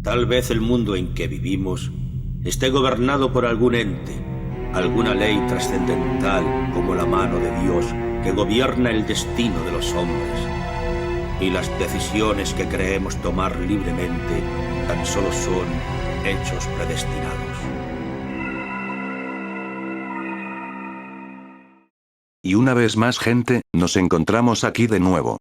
Tal vez el mundo en que vivimos esté gobernado por algún ente, alguna ley trascendental como la mano de Dios que gobierna el destino de los hombres. Y las decisiones que creemos tomar libremente tan solo son hechos predestinados. Y una vez más, gente, nos encontramos aquí de nuevo.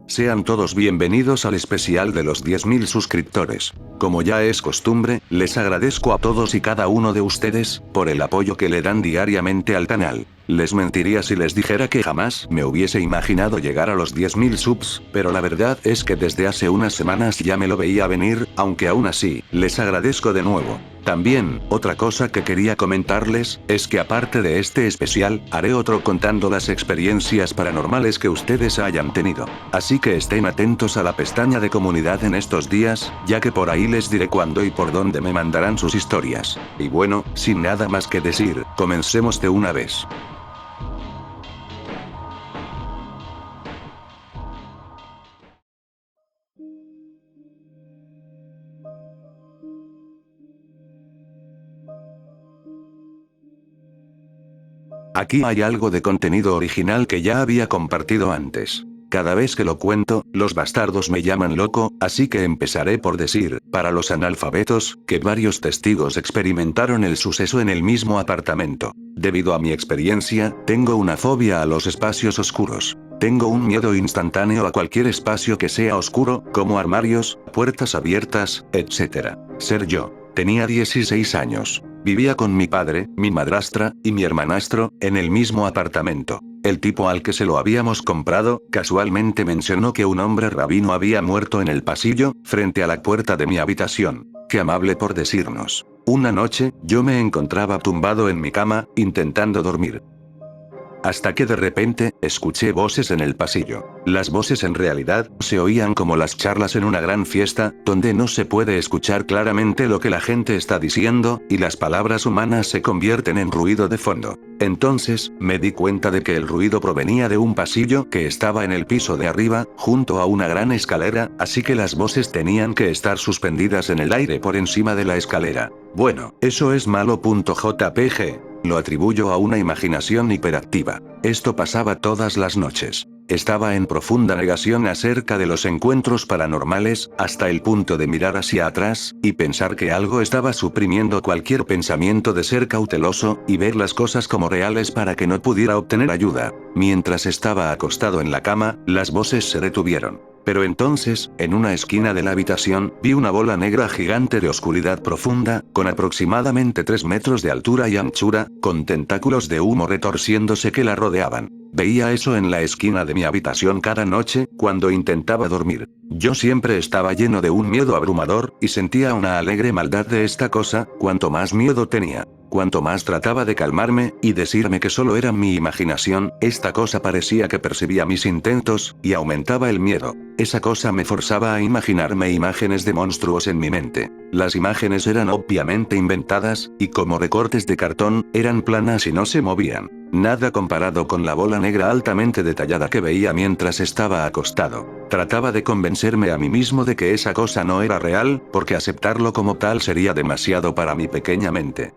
Sean todos bienvenidos al especial de los 10.000 suscriptores. Como ya es costumbre, les agradezco a todos y cada uno de ustedes por el apoyo que le dan diariamente al canal. Les mentiría si les dijera que jamás me hubiese imaginado llegar a los 10.000 subs, pero la verdad es que desde hace unas semanas ya me lo veía venir, aunque aún así, les agradezco de nuevo. También, otra cosa que quería comentarles, es que aparte de este especial, haré otro contando las experiencias paranormales que ustedes hayan tenido. Así que estén atentos a la pestaña de comunidad en estos días, ya que por ahí les diré cuándo y por dónde me mandarán sus historias. Y bueno, sin nada más que decir, comencemos de una vez. Aquí hay algo de contenido original que ya había compartido antes. Cada vez que lo cuento, los bastardos me llaman loco, así que empezaré por decir, para los analfabetos, que varios testigos experimentaron el suceso en el mismo apartamento. Debido a mi experiencia, tengo una fobia a los espacios oscuros. Tengo un miedo instantáneo a cualquier espacio que sea oscuro, como armarios, puertas abiertas, etc. Ser yo. Tenía 16 años. Vivía con mi padre, mi madrastra, y mi hermanastro, en el mismo apartamento. El tipo al que se lo habíamos comprado, casualmente mencionó que un hombre rabino había muerto en el pasillo, frente a la puerta de mi habitación. Qué amable por decirnos. Una noche, yo me encontraba tumbado en mi cama, intentando dormir. Hasta que de repente, escuché voces en el pasillo. Las voces en realidad, se oían como las charlas en una gran fiesta, donde no se puede escuchar claramente lo que la gente está diciendo, y las palabras humanas se convierten en ruido de fondo. Entonces, me di cuenta de que el ruido provenía de un pasillo que estaba en el piso de arriba, junto a una gran escalera, así que las voces tenían que estar suspendidas en el aire por encima de la escalera. Bueno, eso es malo. JPG. Lo atribuyo a una imaginación hiperactiva. Esto pasaba todas las noches. Estaba en profunda negación acerca de los encuentros paranormales, hasta el punto de mirar hacia atrás, y pensar que algo estaba suprimiendo cualquier pensamiento de ser cauteloso, y ver las cosas como reales para que no pudiera obtener ayuda. Mientras estaba acostado en la cama, las voces se detuvieron. Pero entonces, en una esquina de la habitación, vi una bola negra gigante de oscuridad profunda, con aproximadamente 3 metros de altura y anchura, con tentáculos de humo retorciéndose que la rodeaban. Veía eso en la esquina de mi habitación cada noche, cuando intentaba dormir. Yo siempre estaba lleno de un miedo abrumador, y sentía una alegre maldad de esta cosa, cuanto más miedo tenía. Cuanto más trataba de calmarme, y decirme que solo era mi imaginación, esta cosa parecía que percibía mis intentos, y aumentaba el miedo. Esa cosa me forzaba a imaginarme imágenes de monstruos en mi mente. Las imágenes eran obviamente inventadas, y como recortes de cartón, eran planas y no se movían. Nada comparado con la bola negra altamente detallada que veía mientras estaba acostado. Trataba de convencerme a mí mismo de que esa cosa no era real, porque aceptarlo como tal sería demasiado para mi pequeña mente.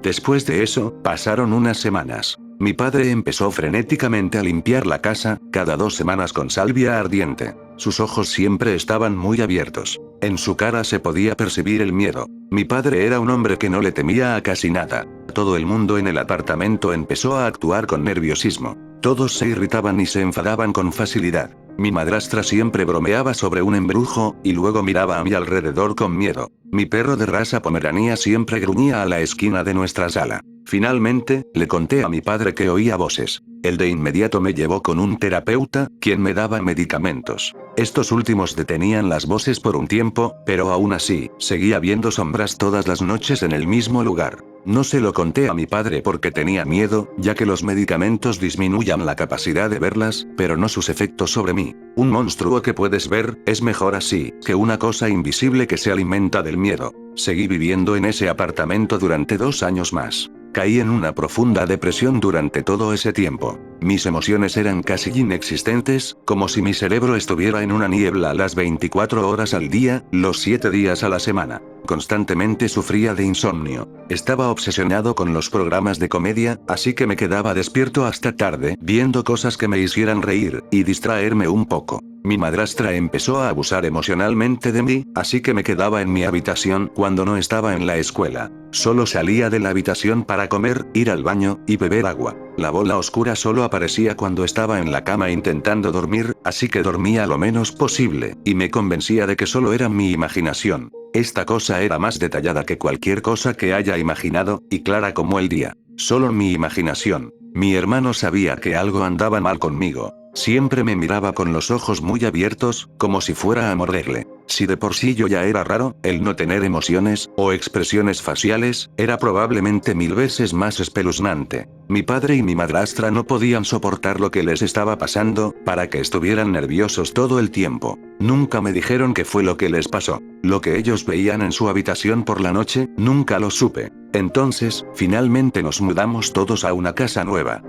Después de eso, pasaron unas semanas. Mi padre empezó frenéticamente a limpiar la casa, cada 2 semanas con salvia ardiente. Sus ojos siempre estaban muy abiertos. En su cara se podía percibir el miedo. Mi padre era un hombre que no le temía a casi nada. Todo el mundo en el apartamento empezó a actuar con nerviosismo. Todos se irritaban y se enfadaban con facilidad. Mi madrastra siempre bromeaba sobre un embrujo, y luego miraba a mi alrededor con miedo. Mi perro de raza pomeranía siempre gruñía a la esquina de nuestra sala. Finalmente, le conté a mi padre que oía voces. Él de inmediato me llevó con un terapeuta, quien me daba medicamentos. Estos últimos detenían las voces por un tiempo, pero aún así, seguía viendo sombras todas las noches en el mismo lugar. No se lo conté a mi padre porque tenía miedo, ya que los medicamentos disminuyan la capacidad de verlas, pero no sus efectos sobre mí. Un monstruo que puedes ver, es mejor así, que una cosa invisible que se alimenta del miedo. Seguí viviendo en ese apartamento durante 2 años más. Caí en una profunda depresión durante todo ese tiempo. Mis emociones eran casi inexistentes, como si mi cerebro estuviera en una niebla las 24 horas al día, los 7 días a la semana. Constantemente sufría de insomnio. Estaba obsesionado con los programas de comedia, así que me quedaba despierto hasta tarde, viendo cosas que me hicieran reír, y distraerme un poco. Mi madrastra empezó a abusar emocionalmente de mí, así que me quedaba en mi habitación cuando no estaba en la escuela. Solo salía de la habitación para comer, ir al baño, y beber agua. La bola oscura solo aparecía cuando estaba en la cama intentando dormir, así que dormía lo menos posible, y me convencía de que solo era mi imaginación. Esta cosa era más detallada que cualquier cosa que haya imaginado, y clara como el día. Solo mi imaginación. Mi hermano sabía que algo andaba mal conmigo. Siempre me miraba con los ojos muy abiertos, como si fuera a morderle. Si de por sí yo ya era raro, el no tener emociones, o expresiones faciales, era probablemente 1000 veces más espeluznante. Mi padre y mi madrastra no podían soportar lo que les estaba pasando, para que estuvieran nerviosos todo el tiempo. Nunca me dijeron qué fue lo que les pasó. Lo que ellos veían en su habitación por la noche, nunca lo supe. Entonces, finalmente nos mudamos todos a una casa nueva.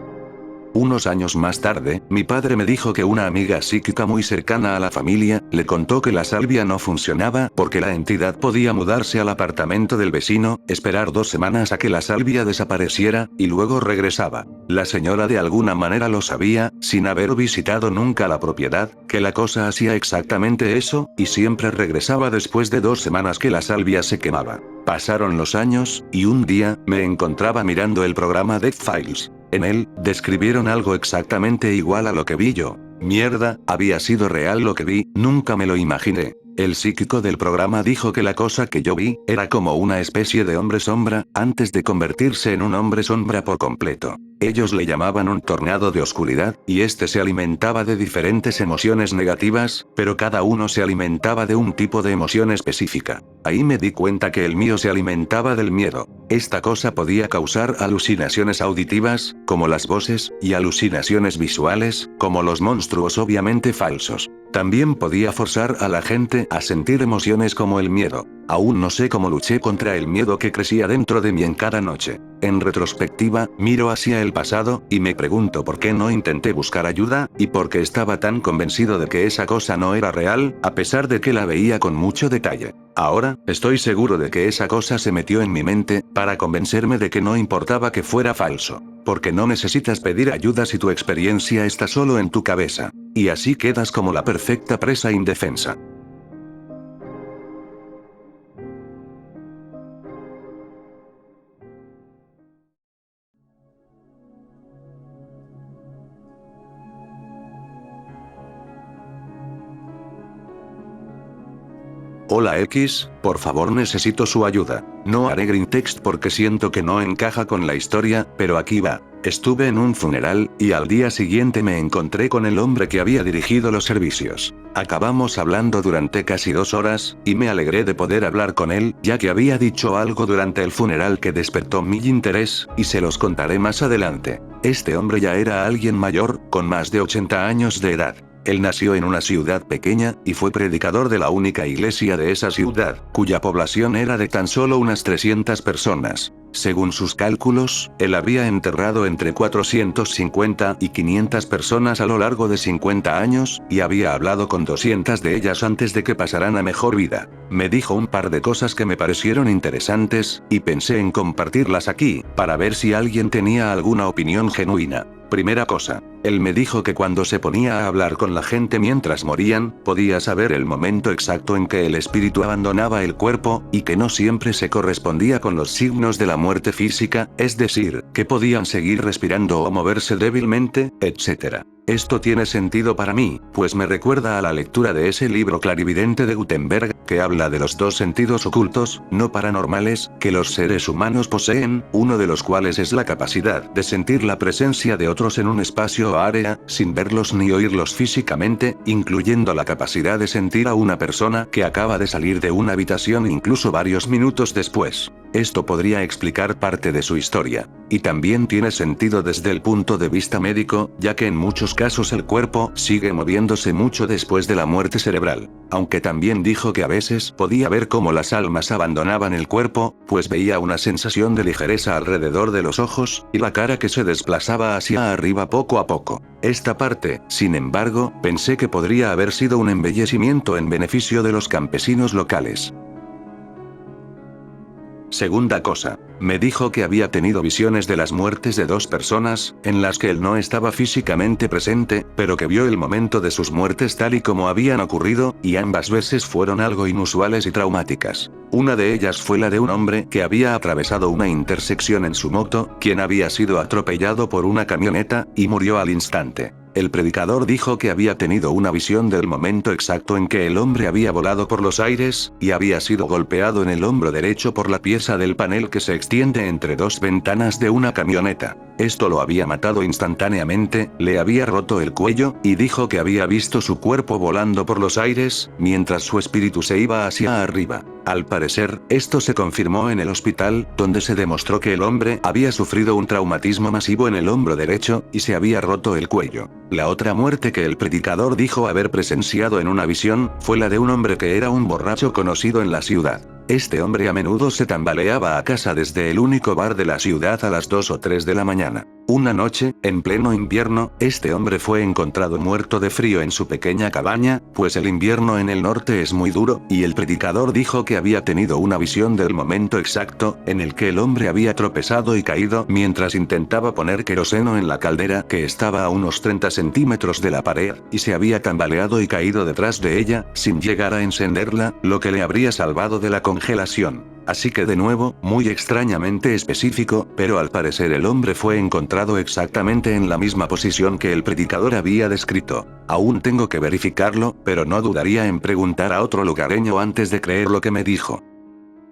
Unos años más tarde, mi padre me dijo que una amiga psíquica muy cercana a la familia, le contó que la salvia no funcionaba porque la entidad podía mudarse al apartamento del vecino, esperar 2 semanas a que la salvia desapareciera, y luego regresaba. La señora de alguna manera lo sabía, sin haber visitado nunca la propiedad, que la cosa hacía exactamente eso, y siempre regresaba después de 2 semanas que la salvia se quemaba. Pasaron los años, y un día, me encontraba mirando el programa Death Files. En él, describieron algo exactamente igual a lo que vi yo. Mierda, había sido real lo que vi, nunca me lo imaginé. El psíquico del programa dijo que la cosa que yo vi, era como una especie de hombre sombra, antes de convertirse en un hombre sombra por completo. Ellos le llamaban un tornado de oscuridad, y este se alimentaba de diferentes emociones negativas, pero cada uno se alimentaba de un tipo de emoción específica. Ahí me di cuenta que el mío se alimentaba del miedo. Esta cosa podía causar alucinaciones auditivas, como las voces, y alucinaciones visuales, como los monstruos obviamente falsos. También podía forzar a la gente a sentir emociones como el miedo. Aún no sé cómo luché contra el miedo que crecía dentro de mí en cada noche. En retrospectiva, miro hacia el pasado, y me pregunto por qué no intenté buscar ayuda, y por qué estaba tan convencido de que esa cosa no era real, a pesar de que la veía con mucho detalle. Ahora, estoy seguro de que esa cosa se metió en mi mente, para convencerme de que no importaba que fuera falso. Porque no necesitas pedir ayuda si tu experiencia está solo en tu cabeza. Y así quedas como la perfecta presa indefensa. Hola X, por favor necesito su ayuda. No haré green text porque siento que no encaja con la historia, pero aquí va. Estuve en un funeral, y al día siguiente me encontré con el hombre que había dirigido los servicios. Acabamos hablando durante casi 2 horas, y me alegré de poder hablar con él, ya que había dicho algo durante el funeral que despertó mi interés, y se los contaré más adelante. Este hombre ya era alguien mayor, con más de 80 años de edad. Él nació en una ciudad pequeña, y fue predicador de la única iglesia de esa ciudad, cuya población era de tan solo unas 300 personas. Según sus cálculos, él había enterrado entre 450 y 500 personas a lo largo de 50 años, y había hablado con 200 de ellas antes de que pasaran a mejor vida. Me dijo un par de cosas que me parecieron interesantes, y pensé en compartirlas aquí, para ver si alguien tenía alguna opinión genuina. Primera cosa, él me dijo que cuando se ponía a hablar con la gente mientras morían, podía saber el momento exacto en que el espíritu abandonaba el cuerpo, y que no siempre se correspondía con los signos de la muerte física, es decir, que podían seguir respirando o moverse débilmente, etc. Esto tiene sentido para mí, pues me recuerda a la lectura de ese libro clarividente de Gutenberg, que habla de los 2 sentidos ocultos, no paranormales, que los seres humanos poseen, uno de los cuales es la capacidad de sentir la presencia de otros en un espacio o área, sin verlos ni oírlos físicamente, incluyendo la capacidad de sentir a una persona que acaba de salir de una habitación incluso varios minutos después. Esto podría explicar parte de su historia. Y también tiene sentido desde el punto de vista médico, ya que en muchos casos el cuerpo sigue moviéndose mucho después de la muerte cerebral. aunque también dijo que a veces podía ver cómo las almas abandonaban el cuerpo, pues veía una sensación de ligereza alrededor de los ojos, y la cara que se desplazaba hacia arriba poco a poco. Esta parte, sin embargo, pensé que podría haber sido un embellecimiento en beneficio de los campesinos locales. Segunda cosa, me dijo que había tenido visiones de las muertes de 2 personas, en las que él no estaba físicamente presente, pero que vio el momento de sus muertes tal y como habían ocurrido, y ambas veces fueron algo inusuales y traumáticas. Una de ellas fue la de un hombre que había atravesado una intersección en su moto, quien había sido atropellado por una camioneta, y murió al instante. El predicador dijo que había tenido una visión del momento exacto en que el hombre había volado por los aires, y había sido golpeado en el hombro derecho por la pieza del panel que se extiende entre 2 ventanas de una camioneta. Esto lo había matado instantáneamente, le había roto el cuello, y dijo que había visto su cuerpo volando por los aires, mientras su espíritu se iba hacia arriba. Al parecer, esto se confirmó en el hospital, donde se demostró que el hombre había sufrido un traumatismo masivo en el hombro derecho, y se había roto el cuello. La otra muerte que el predicador dijo haber presenciado en una visión, fue la de un hombre que era un borracho conocido en la ciudad. Este hombre a menudo se tambaleaba a casa desde el único bar de la ciudad a las 2 o 3 de la mañana. Una noche, en pleno invierno, este hombre fue encontrado muerto de frío en su pequeña cabaña, pues el invierno en el norte es muy duro, y el predicador dijo que había tenido una visión del momento exacto, en el que el hombre había tropezado y caído mientras intentaba poner queroseno en la caldera que estaba a unos 30 centímetros de la pared, y se había tambaleado y caído detrás de ella, sin llegar a encenderla, lo que le habría salvado de la congelación. Así que de nuevo, muy extrañamente específico, pero al parecer el hombre fue encontrado exactamente en la misma posición que el predicador había descrito. Aún tengo que verificarlo, pero no dudaría en preguntar a otro lugareño antes de creer lo que me dijo.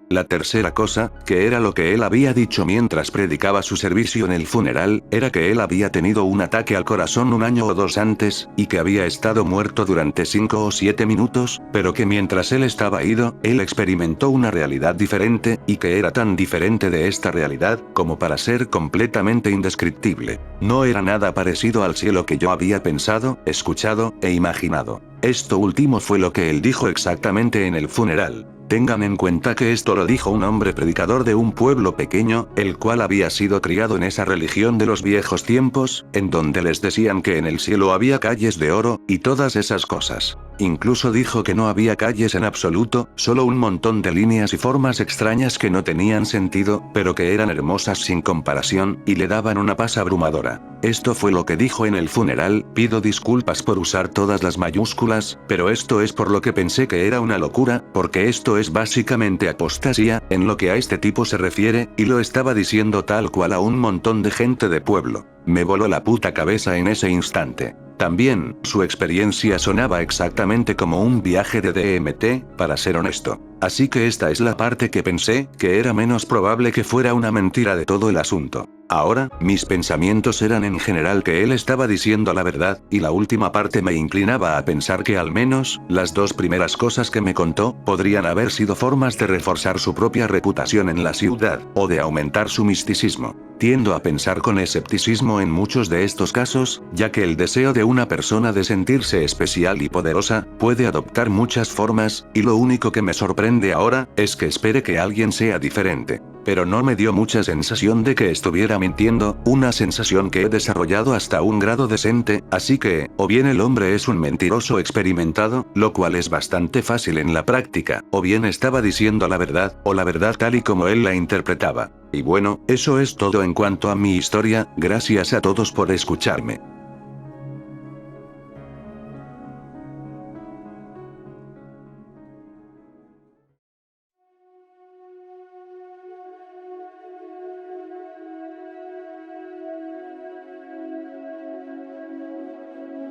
La tercera cosa, que era lo que él había dicho mientras predicaba su servicio en el funeral, era que él había tenido un ataque al corazón 1 año o 2 antes, y que había estado muerto durante 5 o 7 minutos, pero que mientras él estaba ido, él experimentó una realidad diferente, y que era tan diferente de esta realidad, como para ser completamente indescriptible. No era nada parecido al cielo que yo había pensado, escuchado, e imaginado. Esto último fue lo que él dijo exactamente en el funeral. Tengan en cuenta que esto lo dijo un hombre predicador de un pueblo pequeño, el cual había sido criado en esa religión de los viejos tiempos, en donde les decían que en el cielo había calles de oro, y todas esas cosas. Incluso dijo que no había calles en absoluto, solo un montón de líneas y formas extrañas que no tenían sentido, pero que eran hermosas sin comparación, y le daban una paz abrumadora. Esto fue lo que dijo en el funeral. Pido disculpas por usar todas las mayúsculas, pero esto es por lo que pensé que era una locura, porque esto es básicamente apostasía, en lo que a este tipo se refiere, y lo estaba diciendo tal cual a un montón de gente de pueblo. Me voló la puta cabeza en ese instante. También, su experiencia sonaba exactamente como un viaje de DMT, para ser honesto. Así que esta es la parte que pensé, que era menos probable que fuera una mentira de todo el asunto. Ahora, mis pensamientos eran en general que él estaba diciendo la verdad, y la última parte me inclinaba a pensar que al menos, las 2 primeras cosas que me contó, podrían haber sido formas de reforzar su propia reputación en la ciudad, o de aumentar su misticismo. Tiendo a pensar con escepticismo en muchos de estos casos, ya que el deseo de una persona de sentirse especial y poderosa, puede adoptar muchas formas, y lo único que me sorprende ahora, es que espere que alguien sea diferente. Pero no me dio mucha sensación de que estuviera mintiendo, una sensación que he desarrollado hasta un grado decente, así que, o bien el hombre es un mentiroso experimentado, lo cual es bastante fácil en la práctica, o bien estaba diciendo la verdad, o la verdad tal y como él la interpretaba. Y bueno, eso es todo en cuanto a mi historia, gracias a todos por escucharme.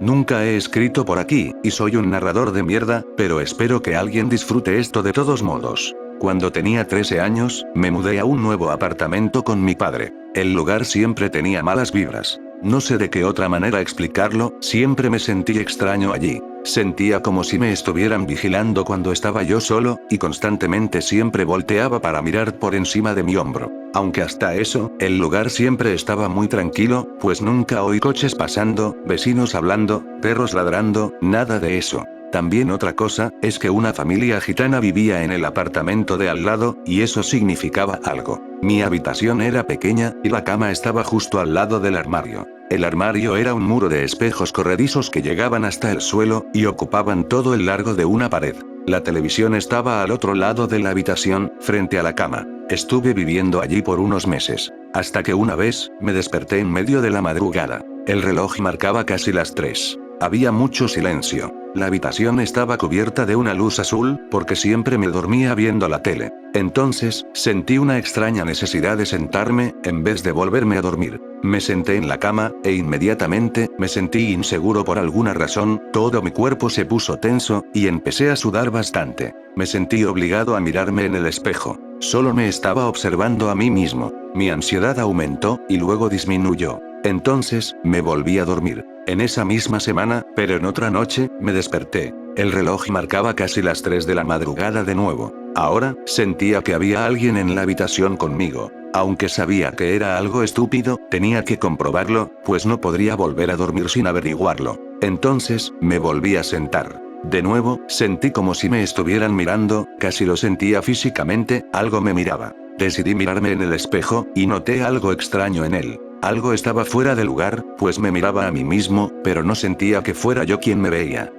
Nunca he escrito por aquí, y soy un narrador de mierda, pero espero que alguien disfrute esto de todos modos. Cuando tenía 13 años, me mudé a un nuevo apartamento con mi padre. El lugar siempre tenía malas vibras. No sé de qué otra manera explicarlo, siempre me sentí extraño allí. Sentía como si me estuvieran vigilando cuando estaba yo solo, y constantemente siempre volteaba para mirar por encima de mi hombro. Aunque hasta eso, el lugar siempre estaba muy tranquilo, pues nunca oí coches pasando, vecinos hablando, perros ladrando, nada de eso. También otra cosa, es que una familia gitana vivía en el apartamento de al lado, y eso significaba algo. Mi habitación era pequeña, y la cama estaba justo al lado del armario. El armario era un muro de espejos corredizos que llegaban hasta el suelo, y ocupaban todo el largo de una pared. La televisión estaba al otro lado de la habitación, frente a la cama. Estuve viviendo allí por unos meses. Hasta que una vez, me desperté en medio de la madrugada. El reloj marcaba casi las 3. Había mucho silencio. La habitación estaba cubierta de una luz azul, porque siempre me dormía viendo la tele. Entonces, sentí una extraña necesidad de sentarme, en vez de volverme a dormir. Me senté en la cama, e inmediatamente, me sentí inseguro por alguna razón, todo mi cuerpo se puso tenso, y empecé a sudar bastante. Me sentí obligado a mirarme en el espejo. Solo me estaba observando a mí mismo. Mi ansiedad aumentó, y luego disminuyó. Entonces, me volví a dormir. En esa misma semana, pero en otra noche, me desperté. El reloj marcaba casi las 3 de la madrugada de nuevo. Ahora, sentía que había alguien en la habitación conmigo. Aunque sabía que era algo estúpido, tenía que comprobarlo, pues no podría volver a dormir sin averiguarlo. Entonces, me volví a sentar. De nuevo, sentí como si me estuvieran mirando, casi lo sentía físicamente, algo me miraba. Decidí mirarme en el espejo, y noté algo extraño en él. Algo estaba fuera de lugar, pues me miraba a mí mismo, pero no sentía que fuera yo quien me veía.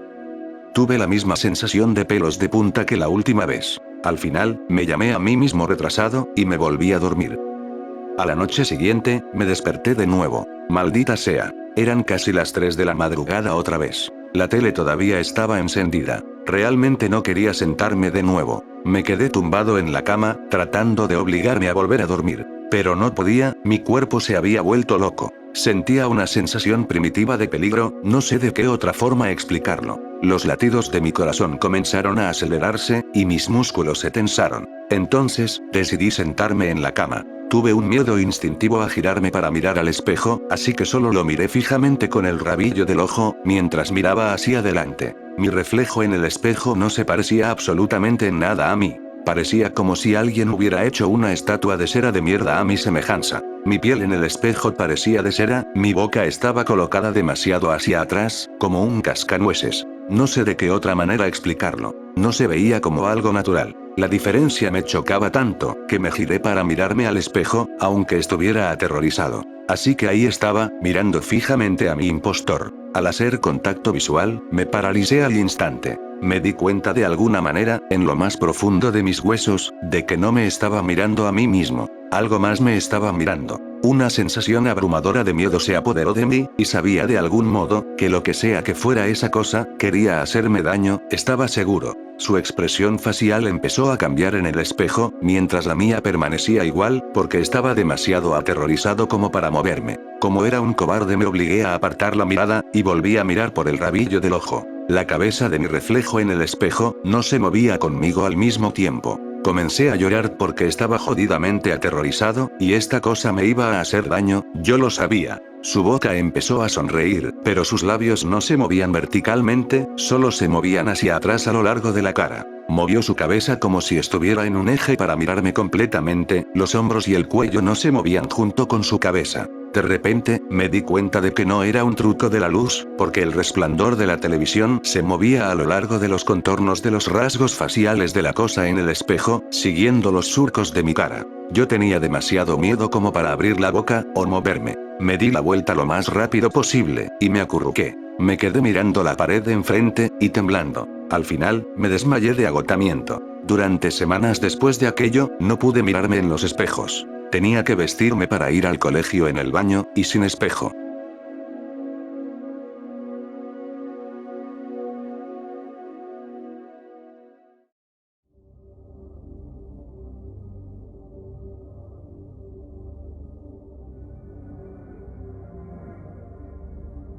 Tuve la misma sensación de pelos de punta que la última vez. Al final, me llamé a mí mismo retrasado, y me volví a dormir. A la noche siguiente, me desperté de nuevo. Maldita sea. Eran casi las 3 de la madrugada otra vez. La tele todavía estaba encendida. Realmente no quería sentarme de nuevo. Me quedé tumbado en la cama, tratando de obligarme a volver a dormir. Pero no podía, mi cuerpo se había vuelto loco. Sentía una sensación primitiva de peligro, no sé de qué otra forma explicarlo. Los latidos de mi corazón comenzaron a acelerarse, y mis músculos se tensaron. Entonces, decidí sentarme en la cama. Tuve un miedo instintivo a girarme para mirar al espejo, así que solo lo miré fijamente con el rabillo del ojo, mientras miraba hacia adelante. Mi reflejo en el espejo no se parecía absolutamente en nada a mí. Parecía como si alguien hubiera hecho una estatua de cera de mierda a mi semejanza. Mi piel en el espejo parecía de cera, mi boca estaba colocada demasiado hacia atrás, como un cascanueces. No sé de qué otra manera explicarlo. No se veía como algo natural. La diferencia me chocaba tanto, que me giré para mirarme al espejo, aunque estuviera aterrorizado. Así que ahí estaba, mirando fijamente a mi impostor. Al hacer contacto visual, me paralicé al instante. Me di cuenta de alguna manera, en lo más profundo de mis huesos, de que no me estaba mirando a mí mismo. Algo más me estaba mirando. Una sensación abrumadora de miedo se apoderó de mí, y sabía de algún modo, que lo que sea que fuera esa cosa, quería hacerme daño, estaba seguro. Su expresión facial empezó a cambiar en el espejo, mientras la mía permanecía igual, porque estaba demasiado aterrorizado como para moverme. Como era un cobarde me obligué a apartar la mirada, y volví a mirar por el rabillo del ojo. La cabeza de mi reflejo en el espejo, no se movía conmigo al mismo tiempo. Comencé a llorar porque estaba jodidamente aterrorizado, y esta cosa me iba a hacer daño, yo lo sabía. Su boca empezó a sonreír, pero sus labios no se movían verticalmente, solo se movían hacia atrás a lo largo de la cara. Movió su cabeza como si estuviera en un eje para mirarme completamente, los hombros y el cuello no se movían junto con su cabeza. De repente, me di cuenta de que no era un truco de la luz, porque el resplandor de la televisión se movía a lo largo de los contornos de los rasgos faciales de la cosa en el espejo, siguiendo los surcos de mi cara. Yo tenía demasiado miedo como para abrir la boca, o moverme. Me di la vuelta lo más rápido posible, y me acurruqué. Me quedé mirando la pared de enfrente, y temblando. Al final, me desmayé de agotamiento. Durante semanas después de aquello, no pude mirarme en los espejos. Tenía que vestirme para ir al colegio en el baño, y sin espejo.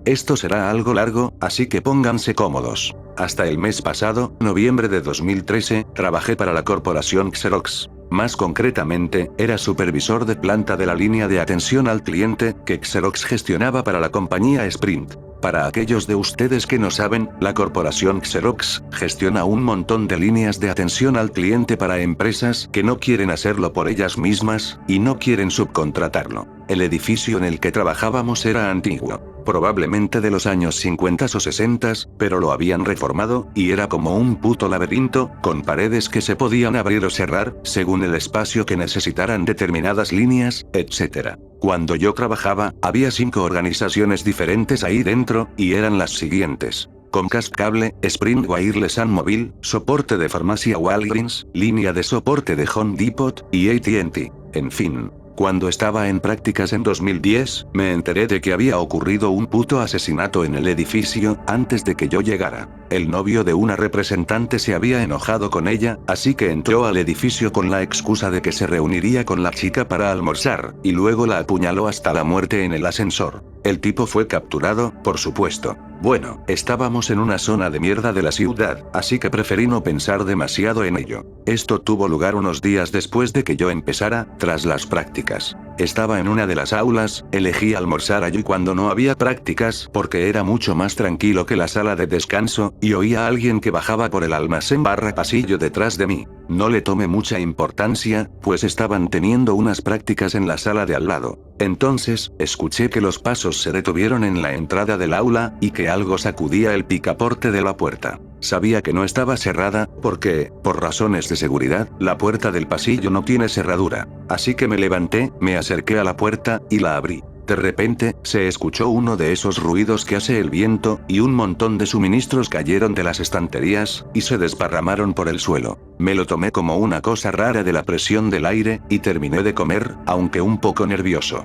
Esto será algo largo, así que pónganse cómodos. Hasta el mes pasado, noviembre de 2013, trabajé para la corporación Xerox. Más concretamente, era supervisor de planta de la línea de atención al cliente, que Xerox gestionaba para la compañía Sprint. Para aquellos de ustedes que no saben, la corporación Xerox gestiona un montón de líneas de atención al cliente para empresas que no quieren hacerlo por ellas mismas, y no quieren subcontratarlo. El edificio en el que trabajábamos era antiguo. probablemente de los años 50 o 60, pero lo habían reformado, y era como un puto laberinto, con paredes que se podían abrir o cerrar, según el espacio que necesitaran determinadas líneas, etc. Cuando yo trabajaba, había 5 organizaciones diferentes ahí dentro, y eran las siguientes: Comcast Cable, Sprint Wireless and Mobile, soporte de farmacia Walgreens, línea de soporte de Home Depot, y AT&T. En fin. Cuando estaba en prácticas en 2010, me enteré de que había ocurrido un puto asesinato en el edificio, antes de que yo llegara. El novio de una representante se había enojado con ella, así que entró al edificio con la excusa de que se reuniría con la chica para almorzar, y luego la apuñaló hasta la muerte en el ascensor. El tipo fue capturado, por supuesto. Bueno, estábamos en una zona de mierda de la ciudad, así que preferí no pensar demasiado en ello. Esto tuvo lugar unos días después de que yo empezara, tras las prácticas. Estaba en una de las aulas, elegí almorzar allí cuando no había prácticas porque era mucho más tranquilo que la sala de descanso, y oí a alguien que bajaba por el almacén / pasillo detrás de mí. No le tomé mucha importancia, pues estaban teniendo unas prácticas en la sala de al lado. Entonces, escuché que los pasos se detuvieron en la entrada del aula, y que algo sacudía el picaporte de la puerta. Sabía que no estaba cerrada, porque, por razones de seguridad, la puerta del pasillo no tiene cerradura. Así que me levanté, me acerqué a la puerta, y la abrí. De repente, se escuchó uno de esos ruidos que hace el viento, y un montón de suministros cayeron de las estanterías, y se desparramaron por el suelo. Me lo tomé como una cosa rara de la presión del aire, y terminé de comer, aunque un poco nervioso.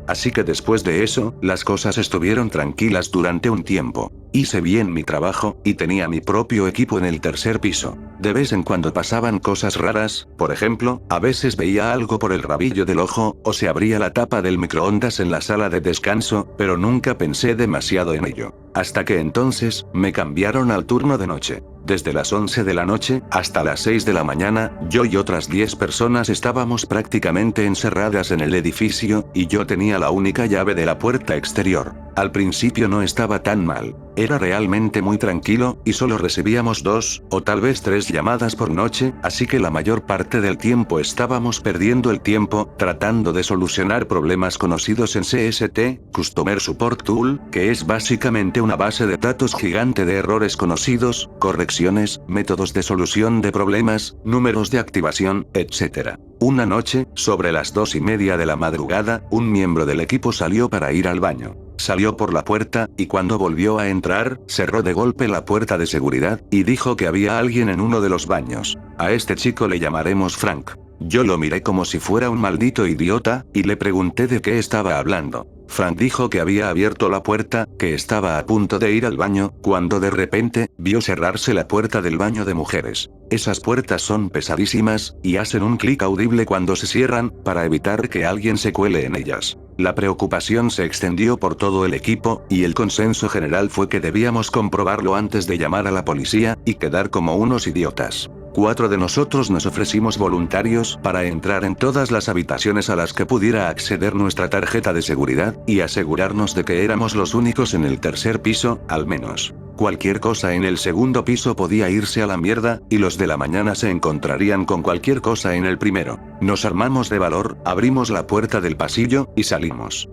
Así que después de eso, las cosas estuvieron tranquilas durante un tiempo. Hice bien mi trabajo, y tenía mi propio equipo en el tercer piso. De vez en cuando pasaban cosas raras, por ejemplo, a veces veía algo por el rabillo del ojo, o se abría la tapa del microondas en la sala de descanso, pero nunca pensé demasiado en ello. Hasta que entonces, me cambiaron al turno de noche. Desde las 11 de la noche, hasta las 6 de la mañana, yo y otras 10 personas estábamos prácticamente encerradas en el edificio, y yo tenía la única llave de la puerta exterior. Al principio no estaba tan mal. Era realmente muy tranquilo, y solo recibíamos 2, o tal vez 3 llamadas por noche, así que la mayor parte del tiempo estábamos perdiendo el tiempo, tratando de solucionar problemas conocidos en CST, Customer Support Tool, que es básicamente una base de datos gigante de errores conocidos, correcciones, métodos de solución de problemas, números de activación, etc. Una noche, sobre las 2:30 de la madrugada, un miembro del equipo salió para ir al baño. Salió por la puerta, y cuando volvió a entrar, cerró de golpe la puerta de seguridad, y dijo que había alguien en uno de los baños. A este chico le llamaremos Frank. Yo lo miré como si fuera un maldito idiota, y le pregunté de qué estaba hablando. Frank dijo que había abierto la puerta, que estaba a punto de ir al baño, cuando de repente, vio cerrarse la puerta del baño de mujeres. Esas puertas son pesadísimas, y hacen un clic audible cuando se cierran, para evitar que alguien se cuele en ellas. La preocupación se extendió por todo el equipo, y el consenso general fue que debíamos comprobarlo antes de llamar a la policía, y quedar como unos idiotas. 4 de nosotros nos ofrecimos voluntarios para entrar en todas las habitaciones a las que pudiera acceder nuestra tarjeta de seguridad, y asegurarnos de que éramos los únicos en el tercer piso, al menos. Cualquier cosa en el segundo piso podía irse a la mierda, y los de la mañana se encontrarían con cualquier cosa en el primero. Nos armamos de valor, abrimos la puerta del pasillo, y salimos.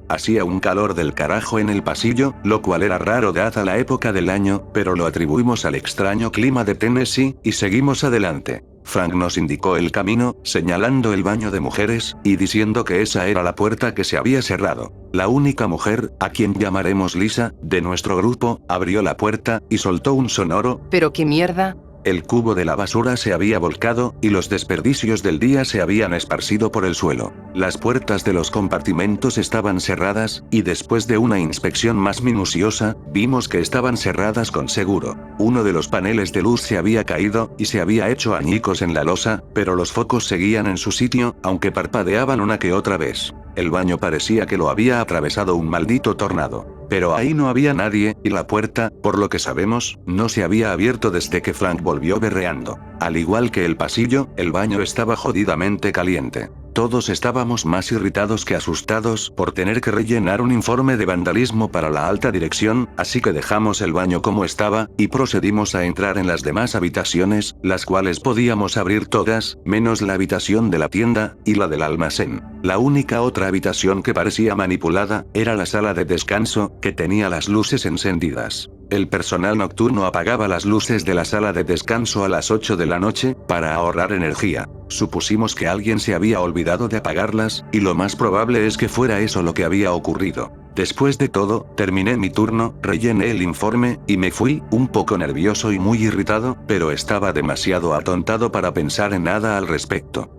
Hacía un calor del carajo en el pasillo, lo cual era raro dada la época del año, pero lo atribuimos al extraño clima de Tennessee, y seguimos adelante. Frank nos indicó el camino, señalando el baño de mujeres, y diciendo que esa era la puerta que se había cerrado. La única mujer, a quien llamaremos Lisa, de nuestro grupo, abrió la puerta, y soltó un sonoro ¿pero qué mierda? El cubo de la basura se había volcado, y los desperdicios del día se habían esparcido por el suelo. Las puertas de los compartimentos estaban cerradas, y después de una inspección más minuciosa, vimos que estaban cerradas con seguro. Uno de los paneles de luz se había caído, y se había hecho añicos en la losa, pero los focos seguían en su sitio, aunque parpadeaban una que otra vez. El baño parecía que lo había atravesado un maldito tornado. Pero ahí no había nadie, y la puerta, por lo que sabemos, no se había abierto desde que Frank volvió berreando. Al igual que el pasillo, el baño estaba jodidamente caliente. Todos estábamos más irritados que asustados por tener que rellenar un informe de vandalismo para la alta dirección, así que dejamos el baño como estaba, y procedimos a entrar en las demás habitaciones, las cuales podíamos abrir todas, menos la habitación de la tienda, y la del almacén. La única otra habitación que parecía manipulada, era la sala de descanso, que tenía las luces encendidas. El personal nocturno apagaba las luces de la sala de descanso a las 8 de la noche, para ahorrar energía. Supusimos que alguien se había olvidado de apagarlas, y lo más probable es que fuera eso lo que había ocurrido. Después de todo, terminé mi turno, rellené el informe, y me fui, un poco nervioso y muy irritado, pero estaba demasiado atontado para pensar en nada al respecto.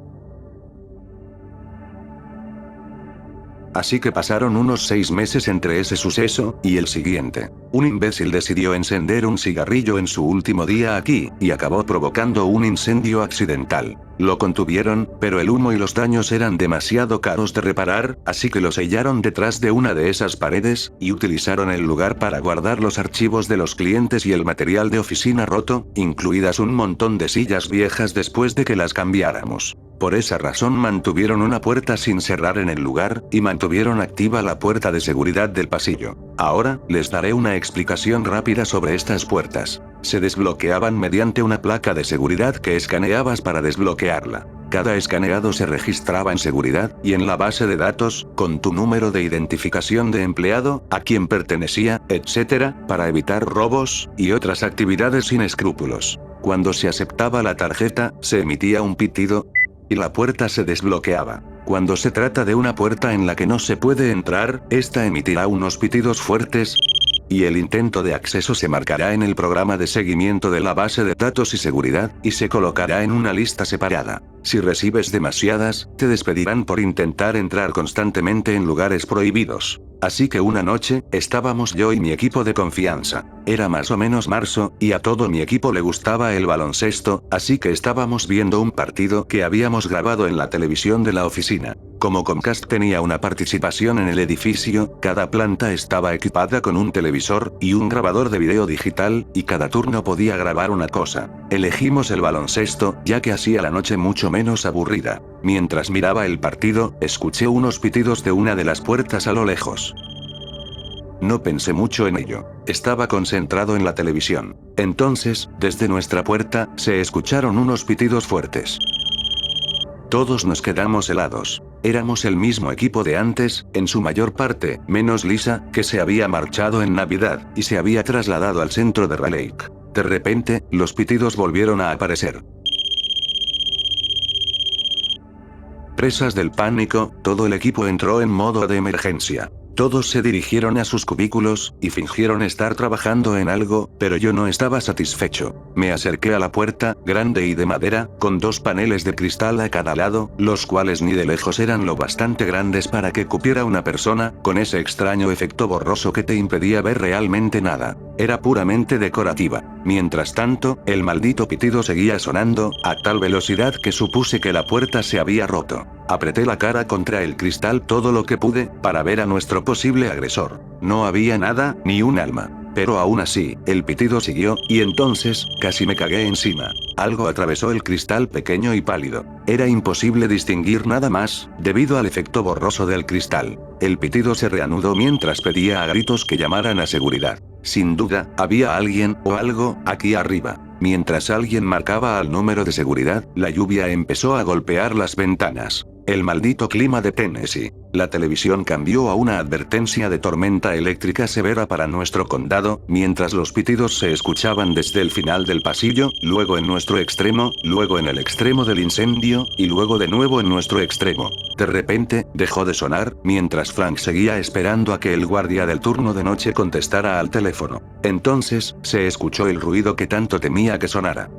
Así que pasaron unos 6 meses entre ese suceso y el siguiente. Un imbécil decidió encender un cigarrillo en su último día aquí, y acabó provocando un incendio accidental. Lo contuvieron, pero el humo y los daños eran demasiado caros de reparar, así que lo sellaron detrás de una de esas paredes, y utilizaron el lugar para guardar los archivos de los clientes y el material de oficina roto, incluidas un montón de sillas viejas después de que las cambiáramos. Por esa razón mantuvieron una puerta sin cerrar en el lugar, y mantuvieron activa la puerta de seguridad del pasillo. Ahora, les daré una explicación rápida sobre estas puertas. Se desbloqueaban mediante una placa de seguridad que escaneabas para desbloquearla. Cada escaneado se registraba en seguridad, y en la base de datos, con tu número de identificación de empleado, a quién pertenecía, etc., para evitar robos, y otras actividades sin escrúpulos. Cuando se aceptaba la tarjeta, se emitía un pitido, y la puerta se desbloqueaba. Cuando se trata de una puerta en la que no se puede entrar, esta emitirá unos pitidos fuertes, y el intento de acceso se marcará en el programa de seguimiento de la base de datos y seguridad, y se colocará en una lista separada. Si recibes demasiadas, te despedirán por intentar entrar constantemente en lugares prohibidos. Así que una noche, estábamos yo y mi equipo de confianza. Era más o menos marzo, y a todo mi equipo le gustaba el baloncesto, así que estábamos viendo un partido que habíamos grabado en la televisión de la oficina. Como Comcast tenía una participación en el edificio, cada planta estaba equipada con un televisor y un grabador de video digital, y cada turno podía grabar una cosa. Elegimos el baloncesto, ya que hacía la noche mucho menos aburrida. Mientras miraba el partido, escuché unos pitidos de una de las puertas a lo lejos. No pensé mucho en ello. Estaba concentrado en la televisión. Entonces, desde nuestra puerta, se escucharon unos pitidos fuertes. Todos nos quedamos helados. Éramos el mismo equipo de antes, en su mayor parte, menos Lisa, que se había marchado en Navidad, y se había trasladado al centro de Raleigh. De repente, los pitidos volvieron a aparecer. Presas del pánico, todo el equipo entró en modo de emergencia. Todos se dirigieron a sus cubículos, y fingieron estar trabajando en algo, pero yo no estaba satisfecho. Me acerqué a la puerta, grande y de madera, con 2 paneles de cristal a cada lado, los cuales ni de lejos eran lo bastante grandes para que cupiera una persona, con ese extraño efecto borroso que te impedía ver realmente nada. Era puramente decorativa. Mientras tanto, el maldito pitido seguía sonando, a tal velocidad que supuse que la puerta se había roto. Apreté la cara contra el cristal todo lo que pude, para ver a nuestro posible agresor. No había nada, ni un alma. Pero aún así, el pitido siguió, y entonces, casi me cagué encima. Algo atravesó el cristal pequeño y pálido. Era imposible distinguir nada más, debido al efecto borroso del cristal. El pitido se reanudó mientras pedía a gritos que llamaran a seguridad. Sin duda, había alguien, o algo, aquí arriba. Mientras alguien marcaba al número de seguridad, la lluvia empezó a golpear las ventanas. El maldito clima de Tennessee. La televisión cambió a una advertencia de tormenta eléctrica severa para nuestro condado, mientras los pitidos se escuchaban desde el final del pasillo, luego en nuestro extremo, luego en el extremo del incendio, y luego de nuevo en nuestro extremo. De repente, dejó de sonar, mientras Frank seguía esperando a que el guardia del turno de noche contestara al teléfono. Entonces, se escuchó el ruido que tanto temía que sonara.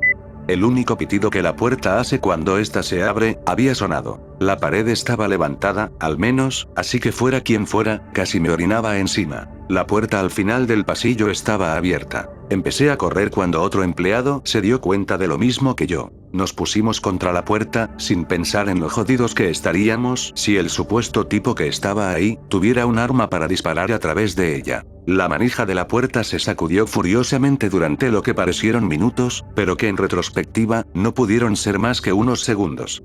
El único pitido que la puerta hace cuando ésta se abre, había sonado. La pared estaba levantada, al menos, así que fuera quien fuera, casi me orinaba encima. La puerta al final del pasillo estaba abierta. Empecé a correr cuando otro empleado se dio cuenta de lo mismo que yo. Nos pusimos contra la puerta, sin pensar en lo jodidos que estaríamos si el supuesto tipo que estaba ahí, tuviera un arma para disparar a través de ella. La manija de la puerta se sacudió furiosamente durante lo que parecieron minutos, pero que en retrospectiva, no pudieron ser más que unos segundos.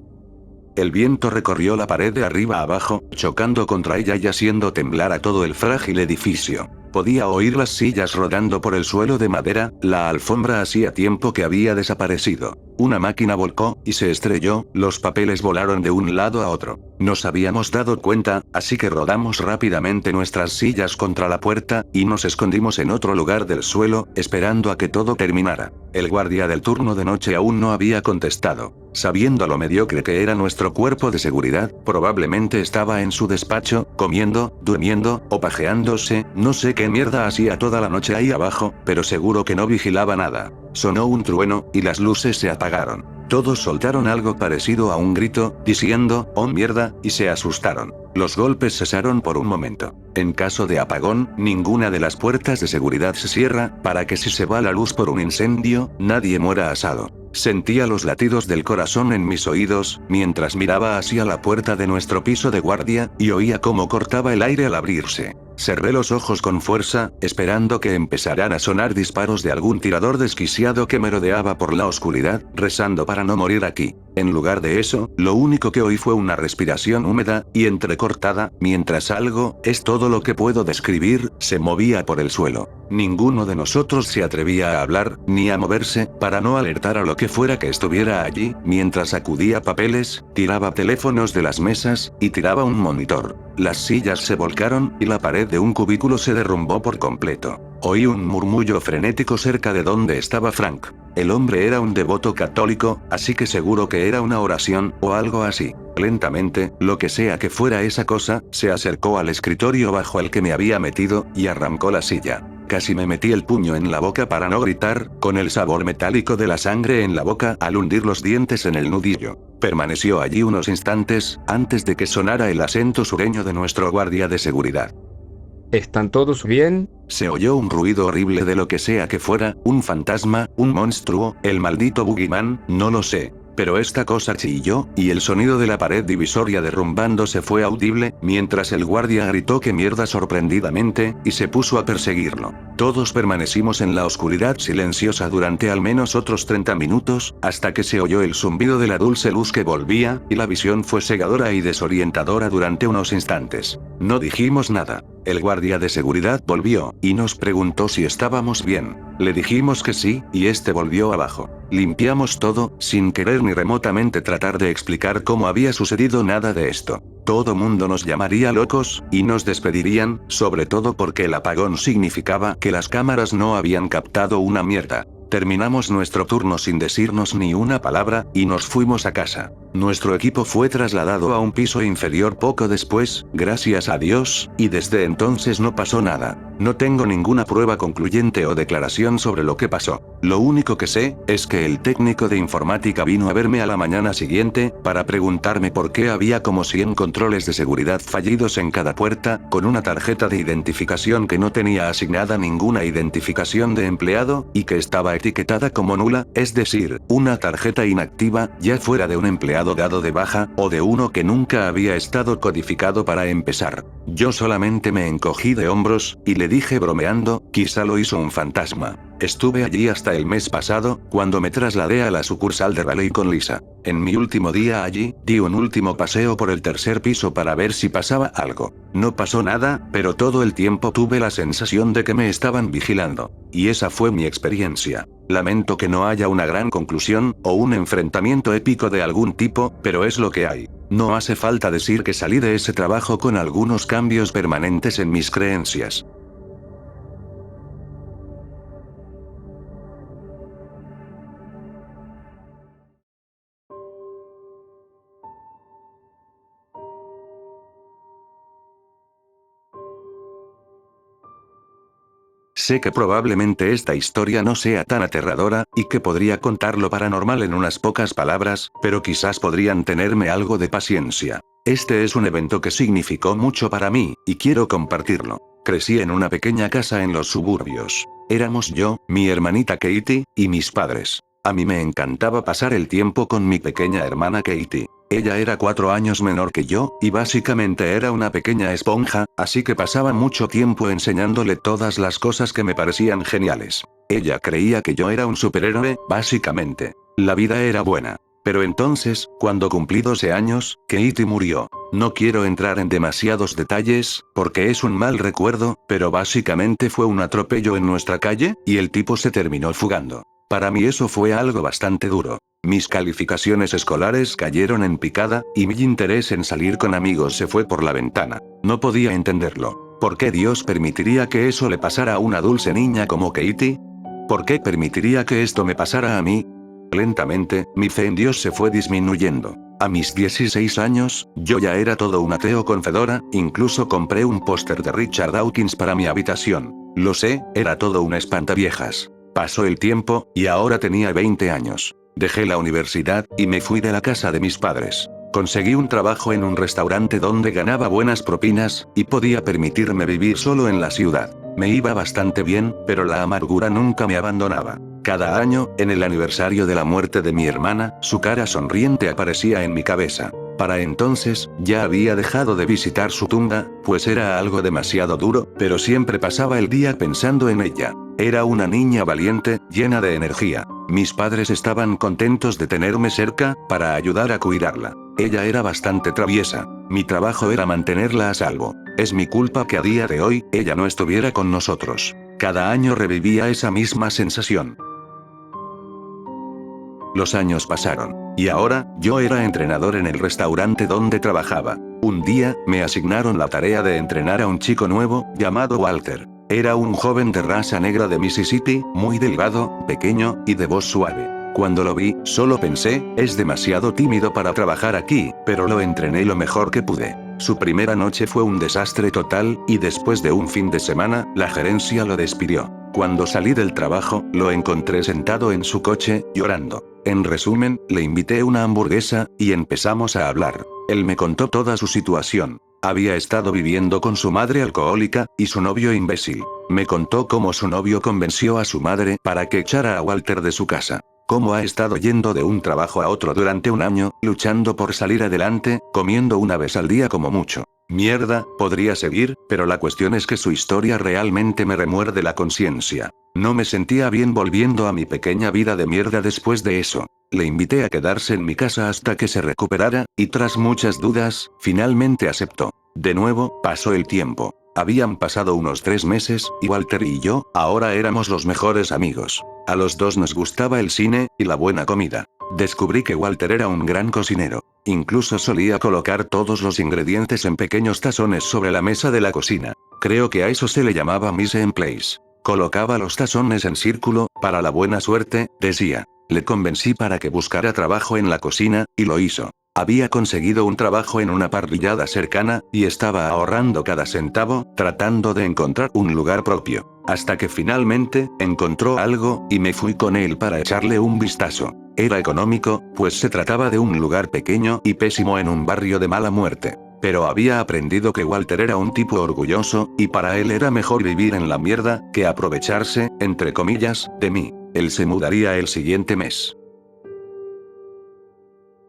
El viento recorrió la pared de arriba a abajo, chocando contra ella y haciendo temblar a todo el frágil edificio. Podía oír las sillas rodando por el suelo de madera, la alfombra hacía tiempo que había desaparecido. Una máquina volcó, y se estrelló, los papeles volaron de un lado a otro. Nos habíamos dado cuenta, así que rodamos rápidamente nuestras sillas contra la puerta, y nos escondimos en otro lugar del suelo, esperando a que todo terminara. El guardia del turno de noche aún no había contestado. Sabiendo lo mediocre que era nuestro cuerpo de seguridad, probablemente estaba en su despacho, comiendo, durmiendo, o pajeándose, no sé qué mierda hacía toda la noche ahí abajo, pero seguro que no vigilaba nada. Sonó un trueno, y las luces se apagaron. Todos soltaron algo parecido a un grito, diciendo, «¡Oh mierda!», y se asustaron. Los golpes cesaron por un momento. En caso de apagón, ninguna de las puertas de seguridad se cierra, para que si se va la luz por un incendio, nadie muera asado. Sentía los latidos del corazón en mis oídos, mientras miraba hacia la puerta de nuestro piso de guardia, y oía cómo cortaba el aire al abrirse. Cerré los ojos con fuerza, esperando que empezaran a sonar disparos de algún tirador desquiciado que merodeaba por la oscuridad, rezando para no morir aquí. En lugar de eso, lo único que oí fue una respiración húmeda y entrecortada, mientras algo, es todo lo que puedo describir, se movía por el suelo. Ninguno de nosotros se atrevía a hablar, ni a moverse, para no alertar a lo que fuera que estuviera allí, mientras sacudía papeles, tiraba teléfonos de las mesas, y tiraba un monitor. Las sillas se volcaron, y la pared de un cubículo se derrumbó por completo. Oí un murmullo frenético cerca de donde estaba Frank. El hombre era un devoto católico, así que seguro que era una oración, o algo así. Lentamente, lo que sea que fuera esa cosa, se acercó al escritorio bajo el que me había metido, y arrancó la silla. Casi me metí el puño en la boca para no gritar, con el sabor metálico de la sangre en la boca al hundir los dientes en el nudillo. Permaneció allí unos instantes, antes de que sonara el acento sureño de nuestro guardia de seguridad. ¿Están todos bien? Se oyó un ruido horrible de lo que sea que fuera, un fantasma, un monstruo, el maldito Boogeyman, no lo sé. Pero esta cosa chilló, y el sonido de la pared divisoria derrumbándose fue audible, mientras el guardia gritó que mierda sorprendidamente, y se puso a perseguirlo. Todos permanecimos en la oscuridad silenciosa durante al menos otros 30 minutos, hasta que se oyó el zumbido de la dulce luz que volvía, y la visión fue cegadora y desorientadora durante unos instantes. No dijimos nada. El guardia de seguridad volvió, y nos preguntó si estábamos bien. Le dijimos que sí, y este volvió abajo. Limpiamos todo, sin querer ni remotamente tratar de explicar cómo había sucedido nada de esto. Todo mundo nos llamaría locos, y nos despedirían, sobre todo porque el apagón significaba que las cámaras no habían captado una mierda. Terminamos nuestro turno sin decirnos ni una palabra, y nos fuimos a casa. Nuestro equipo fue trasladado a un piso inferior poco después, gracias a Dios, y desde entonces no pasó nada. No tengo ninguna prueba concluyente o declaración sobre lo que pasó. Lo único que sé, es que el técnico de informática vino a verme a la mañana siguiente, para preguntarme por qué había como 100 controles de seguridad fallidos en cada puerta, con una tarjeta de identificación que no tenía asignada ninguna identificación de empleado, y que estaba etiquetada como nula, es decir, una tarjeta inactiva, ya fuera de un empleado dado de baja, o de uno que nunca había estado codificado para empezar. Yo solamente me encogí de hombros, y le dije bromeando, quizá lo hizo un fantasma. Estuve allí hasta el mes pasado, cuando me trasladé a la sucursal de Raleigh con Lisa. En mi último día allí, di un último paseo por el tercer piso para ver si pasaba algo. No pasó nada, pero todo el tiempo tuve la sensación de que me estaban vigilando. Y esa fue mi experiencia. Lamento que no haya una gran conclusión, o un enfrentamiento épico de algún tipo, pero es lo que hay. No hace falta decir que salí de ese trabajo con algunos cambios permanentes en mis creencias. Sé que probablemente esta historia no sea tan aterradora, y que podría contar lo paranormal en unas pocas palabras, pero quizás podrían tenerme algo de paciencia. Este es un evento que significó mucho para mí, y quiero compartirlo. Crecí en una pequeña casa en los suburbios. Éramos yo, mi hermanita Katie, y mis padres. A mí me encantaba pasar el tiempo con mi pequeña hermana Katie. Ella era 4 años menor que yo, y básicamente era una pequeña esponja, así que pasaba mucho tiempo enseñándole todas las cosas que me parecían geniales. Ella creía que yo era un superhéroe, básicamente. La vida era buena. Pero entonces, cuando cumplí 12 años, Katie murió. No quiero entrar en demasiados detalles, porque es un mal recuerdo, pero básicamente fue un atropello en nuestra calle, y el tipo se terminó fugando. Para mí eso fue algo bastante duro. Mis calificaciones escolares cayeron en picada, y mi interés en salir con amigos se fue por la ventana. No podía entenderlo. ¿Por qué Dios permitiría que eso le pasara a una dulce niña como Katie? ¿Por qué permitiría que esto me pasara a mí? Lentamente, mi fe en Dios se fue disminuyendo. A mis 16 años, yo ya era todo un ateo con fedora, incluso compré un póster de Richard Dawkins para mi habitación. Lo sé, era todo un espantaviejas. Pasó el tiempo, y ahora tenía 20 años. Dejé la universidad, y me fui de la casa de mis padres. Conseguí un trabajo en un restaurante donde ganaba buenas propinas, y podía permitirme vivir solo en la ciudad. Me iba bastante bien, pero la amargura nunca me abandonaba. Cada año, en el aniversario de la muerte de mi hermana, su cara sonriente aparecía en mi cabeza. Para entonces, ya había dejado de visitar su tumba, pues era algo demasiado duro, pero siempre pasaba el día pensando en ella. Era una niña valiente, llena de energía. Mis padres estaban contentos de tenerme cerca, para ayudar a cuidarla. Ella era bastante traviesa. Mi trabajo era mantenerla a salvo. Es mi culpa que a día de hoy, ella no estuviera con nosotros. Cada año revivía esa misma sensación. Los años pasaron. Y ahora, yo era entrenador en el restaurante donde trabajaba. Un día, me asignaron la tarea de entrenar a un chico nuevo, llamado Walter. Era un joven de raza negra de Mississippi, muy delgado, pequeño, y de voz suave. Cuando lo vi, solo pensé, es demasiado tímido para trabajar aquí, pero lo entrené lo mejor que pude. Su primera noche fue un desastre total, y después de un fin de semana, la gerencia lo despidió. Cuando salí del trabajo, lo encontré sentado en su coche, llorando. En resumen, le invité una hamburguesa, y empezamos a hablar. Él me contó toda su situación. Había estado viviendo con su madre alcohólica, y su novio imbécil. Me contó cómo su novio convenció a su madre para que echara a Walter de su casa. Cómo ha estado yendo de un trabajo a otro durante un año, luchando por salir adelante, comiendo una vez al día como mucho. Mierda, podría seguir, pero la cuestión es que su historia realmente me remuerde la conciencia. No me sentía bien volviendo a mi pequeña vida de mierda después de eso. Le invité a quedarse en mi casa hasta que se recuperara, y tras muchas dudas, finalmente aceptó. De nuevo, pasó el tiempo. Habían pasado unos 3 meses, y Walter y yo, ahora éramos los mejores amigos. A los dos nos gustaba el cine, y la buena comida. Descubrí que Walter era un gran cocinero. Incluso solía colocar todos los ingredientes en pequeños tazones sobre la mesa de la cocina. Creo que a eso se le llamaba mise en place. Colocaba los tazones en círculo, para la buena suerte, decía. Le convencí para que buscara trabajo en la cocina, y lo hizo. Había conseguido un trabajo en una parrillada cercana, y estaba ahorrando cada centavo, tratando de encontrar un lugar propio. Hasta que finalmente, encontró algo, y me fui con él para echarle un vistazo. Era económico, pues se trataba de un lugar pequeño y pésimo en un barrio de mala muerte. Pero había aprendido que Walter era un tipo orgulloso, y para él era mejor vivir en la mierda, que aprovecharse, entre comillas, de mí. Él se mudaría el siguiente mes.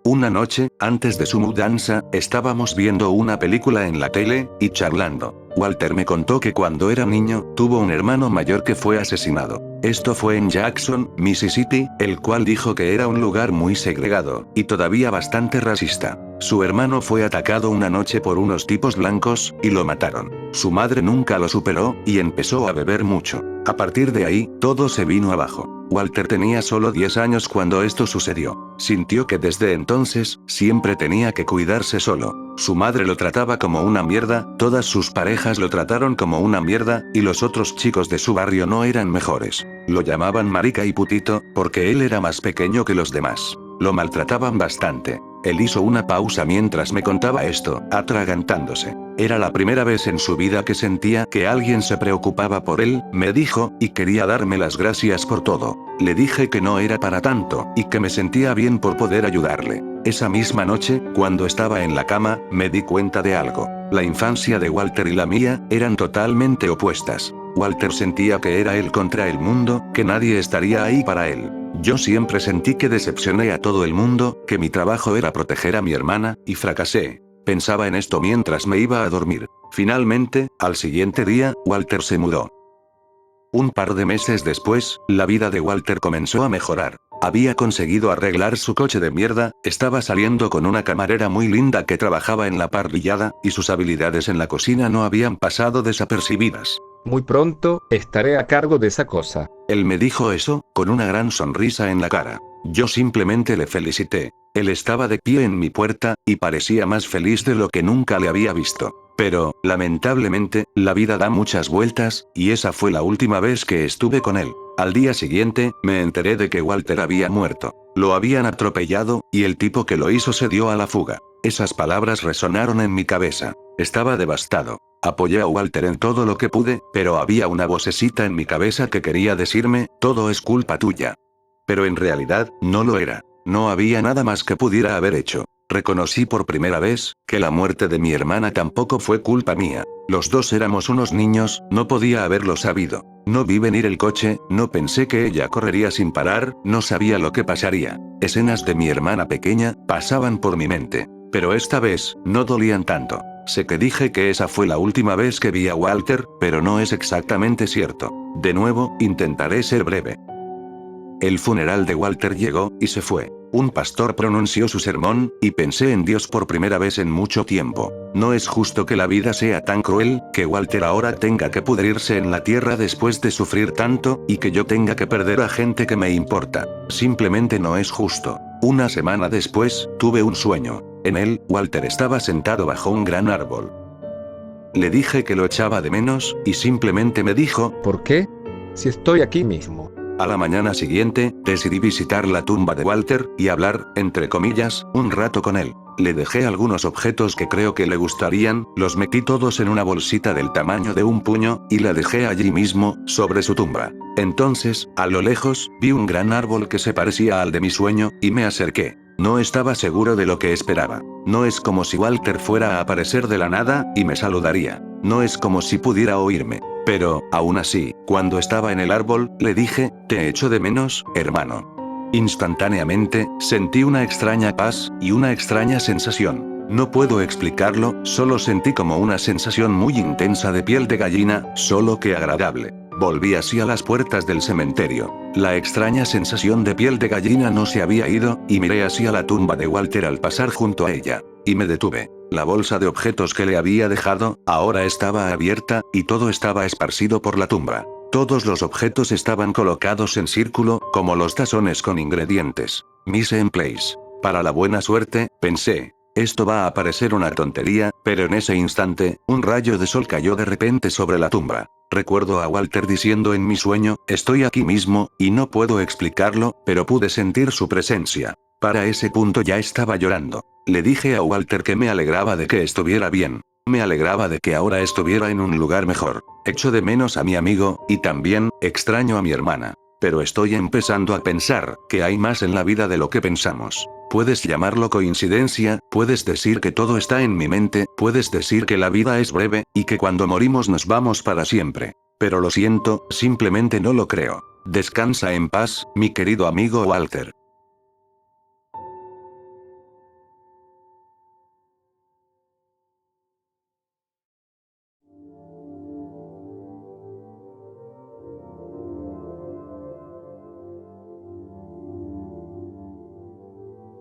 Una noche, antes de su mudanza, estábamos viendo una película en la tele, y charlando. Walter me contó que cuando era niño, tuvo un hermano mayor que fue asesinado. Esto fue en Jackson, Mississippi, el cual dijo que era un lugar muy segregado, y todavía bastante racista. Su hermano fue atacado una noche por unos tipos blancos, y lo mataron. Su madre nunca lo superó, y empezó a beber mucho. A partir de ahí, todo se vino abajo. Walter tenía solo 10 años cuando esto sucedió. Sintió que desde entonces, siempre tenía que cuidarse solo. Su madre lo trataba como una mierda, todas sus parejas lo trataron como una mierda, y los otros chicos de su barrio no eran mejores. Lo llamaban marica y putito, porque él era más pequeño que los demás. Lo maltrataban bastante. Él hizo una pausa mientras me contaba esto, atragantándose. Era la primera vez en su vida que sentía que alguien se preocupaba por él, me dijo, y quería darme las gracias por todo. Le dije que no era para tanto, y que me sentía bien por poder ayudarle. Esa misma noche, cuando estaba en la cama, me di cuenta de algo. La infancia de Walter y la mía, eran totalmente opuestas. Walter sentía que era él contra el mundo, que nadie estaría ahí para él. Yo siempre sentí que decepcioné a todo el mundo, que mi trabajo era proteger a mi hermana, y fracasé. Pensaba en esto mientras me iba a dormir. Finalmente, al siguiente día, Walter se mudó. Un par de meses después, la vida de Walter comenzó a mejorar. Había conseguido arreglar su coche de mierda, estaba saliendo con una camarera muy linda que trabajaba en la parrillada, y sus habilidades en la cocina no habían pasado desapercibidas. Muy pronto, estaré a cargo de esa cosa. Él me dijo eso, con una gran sonrisa en la cara. Yo simplemente le felicité. Él estaba de pie en mi puerta, y parecía más feliz de lo que nunca le había visto. Pero, lamentablemente, la vida da muchas vueltas, y esa fue la última vez que estuve con él. Al día siguiente, me enteré de que Walter había muerto. Lo habían atropellado, y el tipo que lo hizo se dio a la fuga. Esas palabras resonaron en mi cabeza. Estaba devastado. Apoyé a Walter en todo lo que pude, pero había una vocecita en mi cabeza que quería decirme, todo es culpa tuya. Pero en realidad, no lo era. No había nada más que pudiera haber hecho. Reconocí por primera vez, que la muerte de mi hermana tampoco fue culpa mía. Los dos éramos unos niños, no podía haberlo sabido. No vi venir el coche, no pensé que ella correría sin parar, no sabía lo que pasaría. Escenas de mi hermana pequeña, pasaban por mi mente. Pero esta vez, no dolían tanto. Sé que dije que esa fue la última vez que vi a Walter, pero no es exactamente cierto. De nuevo, intentaré ser breve. El funeral de Walter llegó, y se fue. Un pastor pronunció su sermón, y pensé en Dios por primera vez en mucho tiempo. No es justo que la vida sea tan cruel, que Walter ahora tenga que pudrirse en la tierra después de sufrir tanto, y que yo tenga que perder a gente que me importa. Simplemente no es justo. Una semana después, tuve un sueño. En él, Walter estaba sentado bajo un gran árbol. Le dije que lo echaba de menos, y simplemente me dijo, ¿por qué? Si estoy aquí mismo. A la mañana siguiente, decidí visitar la tumba de Walter, y hablar, entre comillas, un rato con él. Le dejé algunos objetos que creo que le gustarían, los metí todos en una bolsita del tamaño de un puño, y la dejé allí mismo, sobre su tumba. Entonces, a lo lejos, vi un gran árbol que se parecía al de mi sueño, y me acerqué. No estaba seguro de lo que esperaba. No es como si Walter fuera a aparecer de la nada, y me saludaría. No es como si pudiera oírme. Pero, aún así, cuando estaba en el árbol, le dije, te echo de menos, hermano. Instantáneamente, sentí una extraña paz, y una extraña sensación. No puedo explicarlo, solo sentí como una sensación muy intensa de piel de gallina, solo que agradable. Volví así a las puertas del cementerio. La extraña sensación de piel de gallina no se había ido, y miré hacia la tumba de Walter al pasar junto a ella. Y me detuve. La bolsa de objetos que le había dejado, ahora estaba abierta, y todo estaba esparcido por la tumba. Todos los objetos estaban colocados en círculo, como los tazones con ingredientes. Mise en place. Para la buena suerte, pensé. Esto va a parecer una tontería, pero en ese instante, un rayo de sol cayó de repente sobre la tumba. Recuerdo a Walter diciendo en mi sueño, estoy aquí mismo, y no puedo explicarlo, pero pude sentir su presencia. Para ese punto ya estaba llorando. Le dije a Walter que me alegraba de que estuviera bien. Me alegraba de que ahora estuviera en un lugar mejor. Echo de menos a mi amigo, y también, extraño a mi hermana. Pero estoy empezando a pensar, que hay más en la vida de lo que pensamos. Puedes llamarlo coincidencia, puedes decir que todo está en mi mente, puedes decir que la vida es breve, y que cuando morimos nos vamos para siempre. Pero lo siento, simplemente no lo creo. Descansa en paz, mi querido amigo Walter.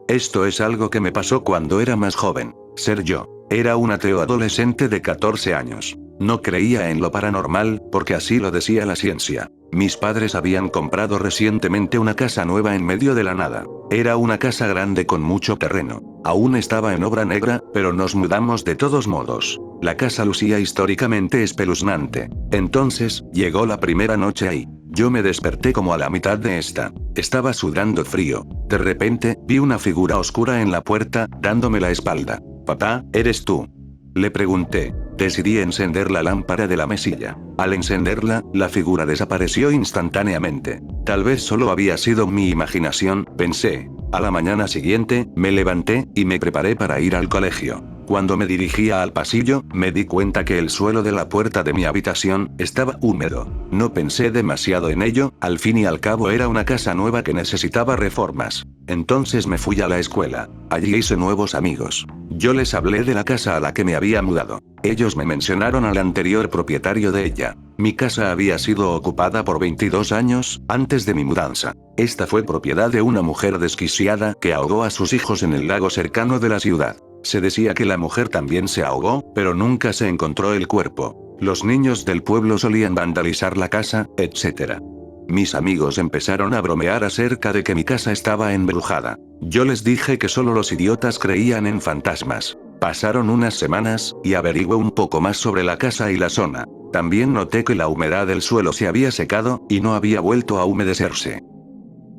Esto es algo que me pasó cuando era más joven. Ser yo. Era un ateo adolescente de 14 años. No creía en lo paranormal, porque así lo decía la ciencia. Mis padres habían comprado recientemente una casa nueva en medio de la nada. Era una casa grande con mucho terreno. Aún estaba en obra negra, pero nos mudamos de todos modos. La casa lucía históricamente espeluznante. Entonces, llegó la primera noche ahí. Yo me desperté como a la mitad de esta. Estaba sudando frío. De repente, vi una figura oscura en la puerta, dándome la espalda. «Papá, ¿eres tú?». Le pregunté. Decidí encender la lámpara de la mesilla. Al encenderla, la figura desapareció instantáneamente. Tal vez solo había sido mi imaginación, pensé. A la mañana siguiente, me levanté, y me preparé para ir al colegio. Cuando me dirigía al pasillo, me di cuenta que el suelo de la puerta de mi habitación estaba húmedo. No pensé demasiado en ello, al fin y al cabo era una casa nueva que necesitaba reformas. Entonces me fui a la escuela. Allí hice nuevos amigos. Yo les hablé de la casa a la que me había mudado. Ellos me mencionaron al anterior propietario de ella. Mi casa había sido ocupada por 22 años, antes de mi mudanza. Esta fue propiedad de una mujer desquiciada que ahogó a sus hijos en el lago cercano de la ciudad. Se decía que la mujer también se ahogó, pero nunca se encontró el cuerpo. Los niños del pueblo solían vandalizar la casa, etc. Mis amigos empezaron a bromear acerca de que mi casa estaba embrujada. Yo les dije que solo los idiotas creían en fantasmas. Pasaron unas semanas, y averigüé un poco más sobre la casa y la zona. También noté que la humedad del suelo se había secado, y no había vuelto a humedecerse.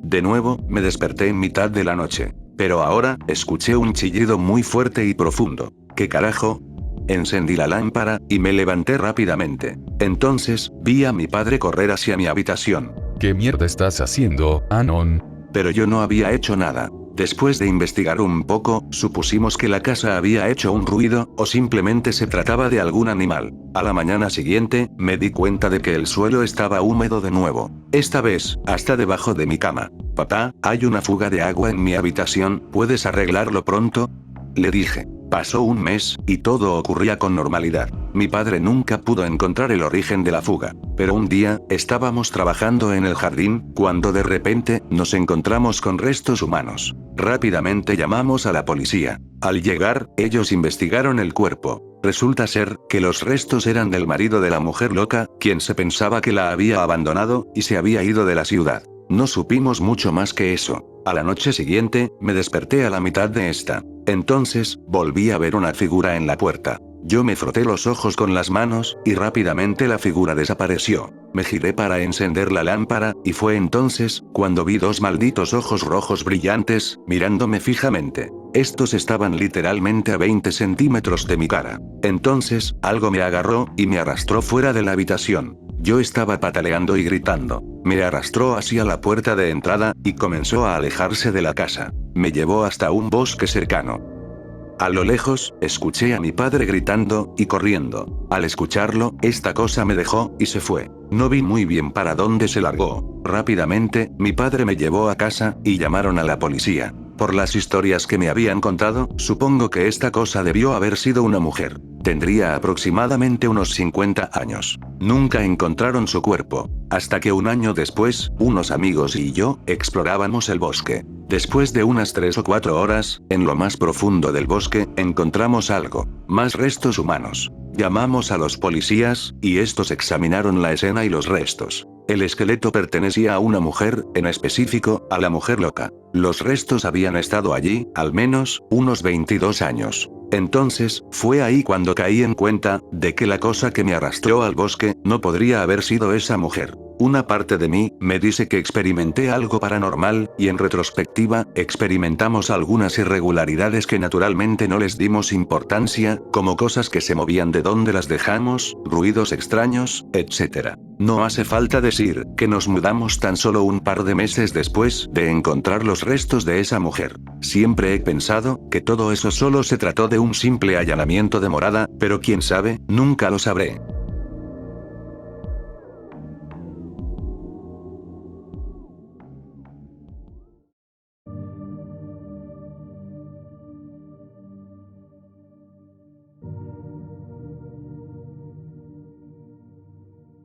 De nuevo, me desperté en mitad de la noche. Pero ahora, escuché un chillido muy fuerte y profundo. ¿Qué carajo? Encendí la lámpara, y me levanté rápidamente. Entonces, vi a mi padre correr hacia mi habitación. ¿Qué mierda estás haciendo, Anon? Pero yo no había hecho nada. Después de investigar un poco, supusimos que la casa había hecho un ruido, o simplemente se trataba de algún animal. A la mañana siguiente, me di cuenta de que el suelo estaba húmedo de nuevo. Esta vez, hasta debajo de mi cama. Papá, hay una fuga de agua en mi habitación, ¿puedes arreglarlo pronto? Le dije. Pasó un mes, y todo ocurría con normalidad. Mi padre nunca pudo encontrar el origen de la fuga. Pero un día, estábamos trabajando en el jardín, cuando de repente, nos encontramos con restos humanos. Rápidamente llamamos a la policía. Al llegar, ellos investigaron el cuerpo. Resulta ser, que los restos eran del marido de la mujer loca, quien se pensaba que la había abandonado, y se había ido de la ciudad. No supimos mucho más que eso. A la noche siguiente, me desperté a la mitad de esta. Entonces, volví a ver una figura en la puerta. Yo me froté los ojos con las manos, y rápidamente la figura desapareció. Me giré para encender la lámpara, y fue entonces, cuando vi dos malditos ojos rojos brillantes, mirándome fijamente. Estos estaban literalmente a 20 centímetros de mi cara. Entonces, algo me agarró, y me arrastró fuera de la habitación. Yo estaba pataleando y gritando. Me arrastró hacia la puerta de entrada, y comenzó a alejarse de la casa. Me llevó hasta un bosque cercano. A lo lejos, escuché a mi padre gritando, y corriendo. Al escucharlo, esta cosa me dejó, y se fue. No vi muy bien para dónde se largó. Rápidamente, mi padre me llevó a casa, y llamaron a la policía. Por las historias que me habían contado, supongo que esta cosa debió haber sido una mujer. Tendría aproximadamente unos 50 años. Nunca encontraron su cuerpo. Hasta que un año después, unos amigos y yo, explorábamos el bosque. Después de unas 3 o 4 horas, en lo más profundo del bosque, encontramos algo. Más restos humanos. Llamamos a los policías, y estos examinaron la escena y los restos. El esqueleto pertenecía a una mujer, en específico, a la mujer loca. Los restos habían estado allí, al menos, unos 22 años. Entonces, fue ahí cuando caí en cuenta, de que la cosa que me arrastró al bosque, no podría haber sido esa mujer. Una parte de mí, me dice que experimenté algo paranormal, y en retrospectiva, experimentamos algunas irregularidades que naturalmente no les dimos importancia, como cosas que se movían de donde las dejamos, ruidos extraños, etc. No hace falta decir, que nos mudamos tan solo un par de meses después de encontrar los restos de esa mujer. Siempre he pensado, que todo eso solo se trató de un simple allanamiento de morada, pero quién sabe, nunca lo sabré.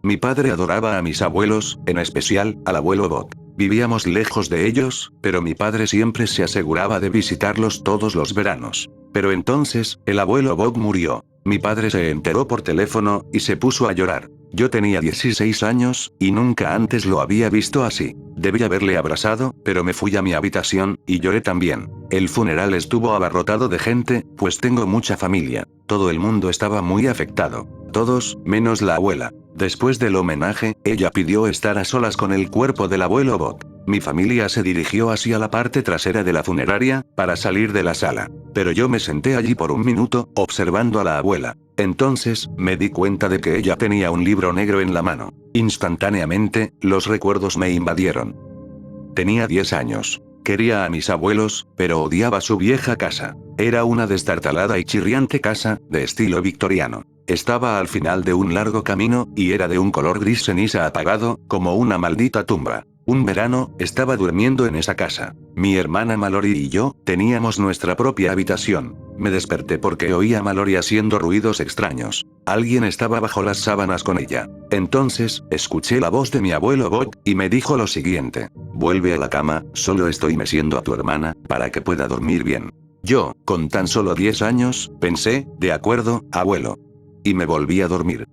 Mi padre adoraba a mis abuelos, en especial, al abuelo Bob. Vivíamos lejos de ellos, pero mi padre siempre se aseguraba de visitarlos todos los veranos. Pero entonces, el abuelo Bob murió. Mi padre se enteró por teléfono, y se puso a llorar. Yo tenía 16 años, y nunca antes lo había visto así. Debí haberle abrazado, pero me fui a mi habitación, y lloré también. El funeral estuvo abarrotado de gente, pues tengo mucha familia. Todo el mundo estaba muy afectado. Todos, menos la abuela. Después del homenaje, ella pidió estar a solas con el cuerpo del abuelo Bob. Mi familia se dirigió hacia la parte trasera de la funeraria, para salir de la sala. Pero yo me senté allí por un minuto, observando a la abuela. Entonces, me di cuenta de que ella tenía un libro negro en la mano. Instantáneamente, los recuerdos me invadieron. Tenía 10 años. Quería a mis abuelos, pero odiaba su vieja casa. Era una destartalada y chirriante casa, de estilo victoriano. Estaba al final de un largo camino, y era de un color gris ceniza apagado, como una maldita tumba. Un verano, estaba durmiendo en esa casa. Mi hermana Mallory y yo, teníamos nuestra propia habitación. Me desperté porque oí a Mallory haciendo ruidos extraños. Alguien estaba bajo las sábanas con ella. Entonces, escuché la voz de mi abuelo Bob, y me dijo lo siguiente. Vuelve a la cama, solo estoy meciendo a tu hermana, para que pueda dormir bien. Yo, con tan solo 10 años, pensé, de acuerdo, abuelo. Y me volví a dormir.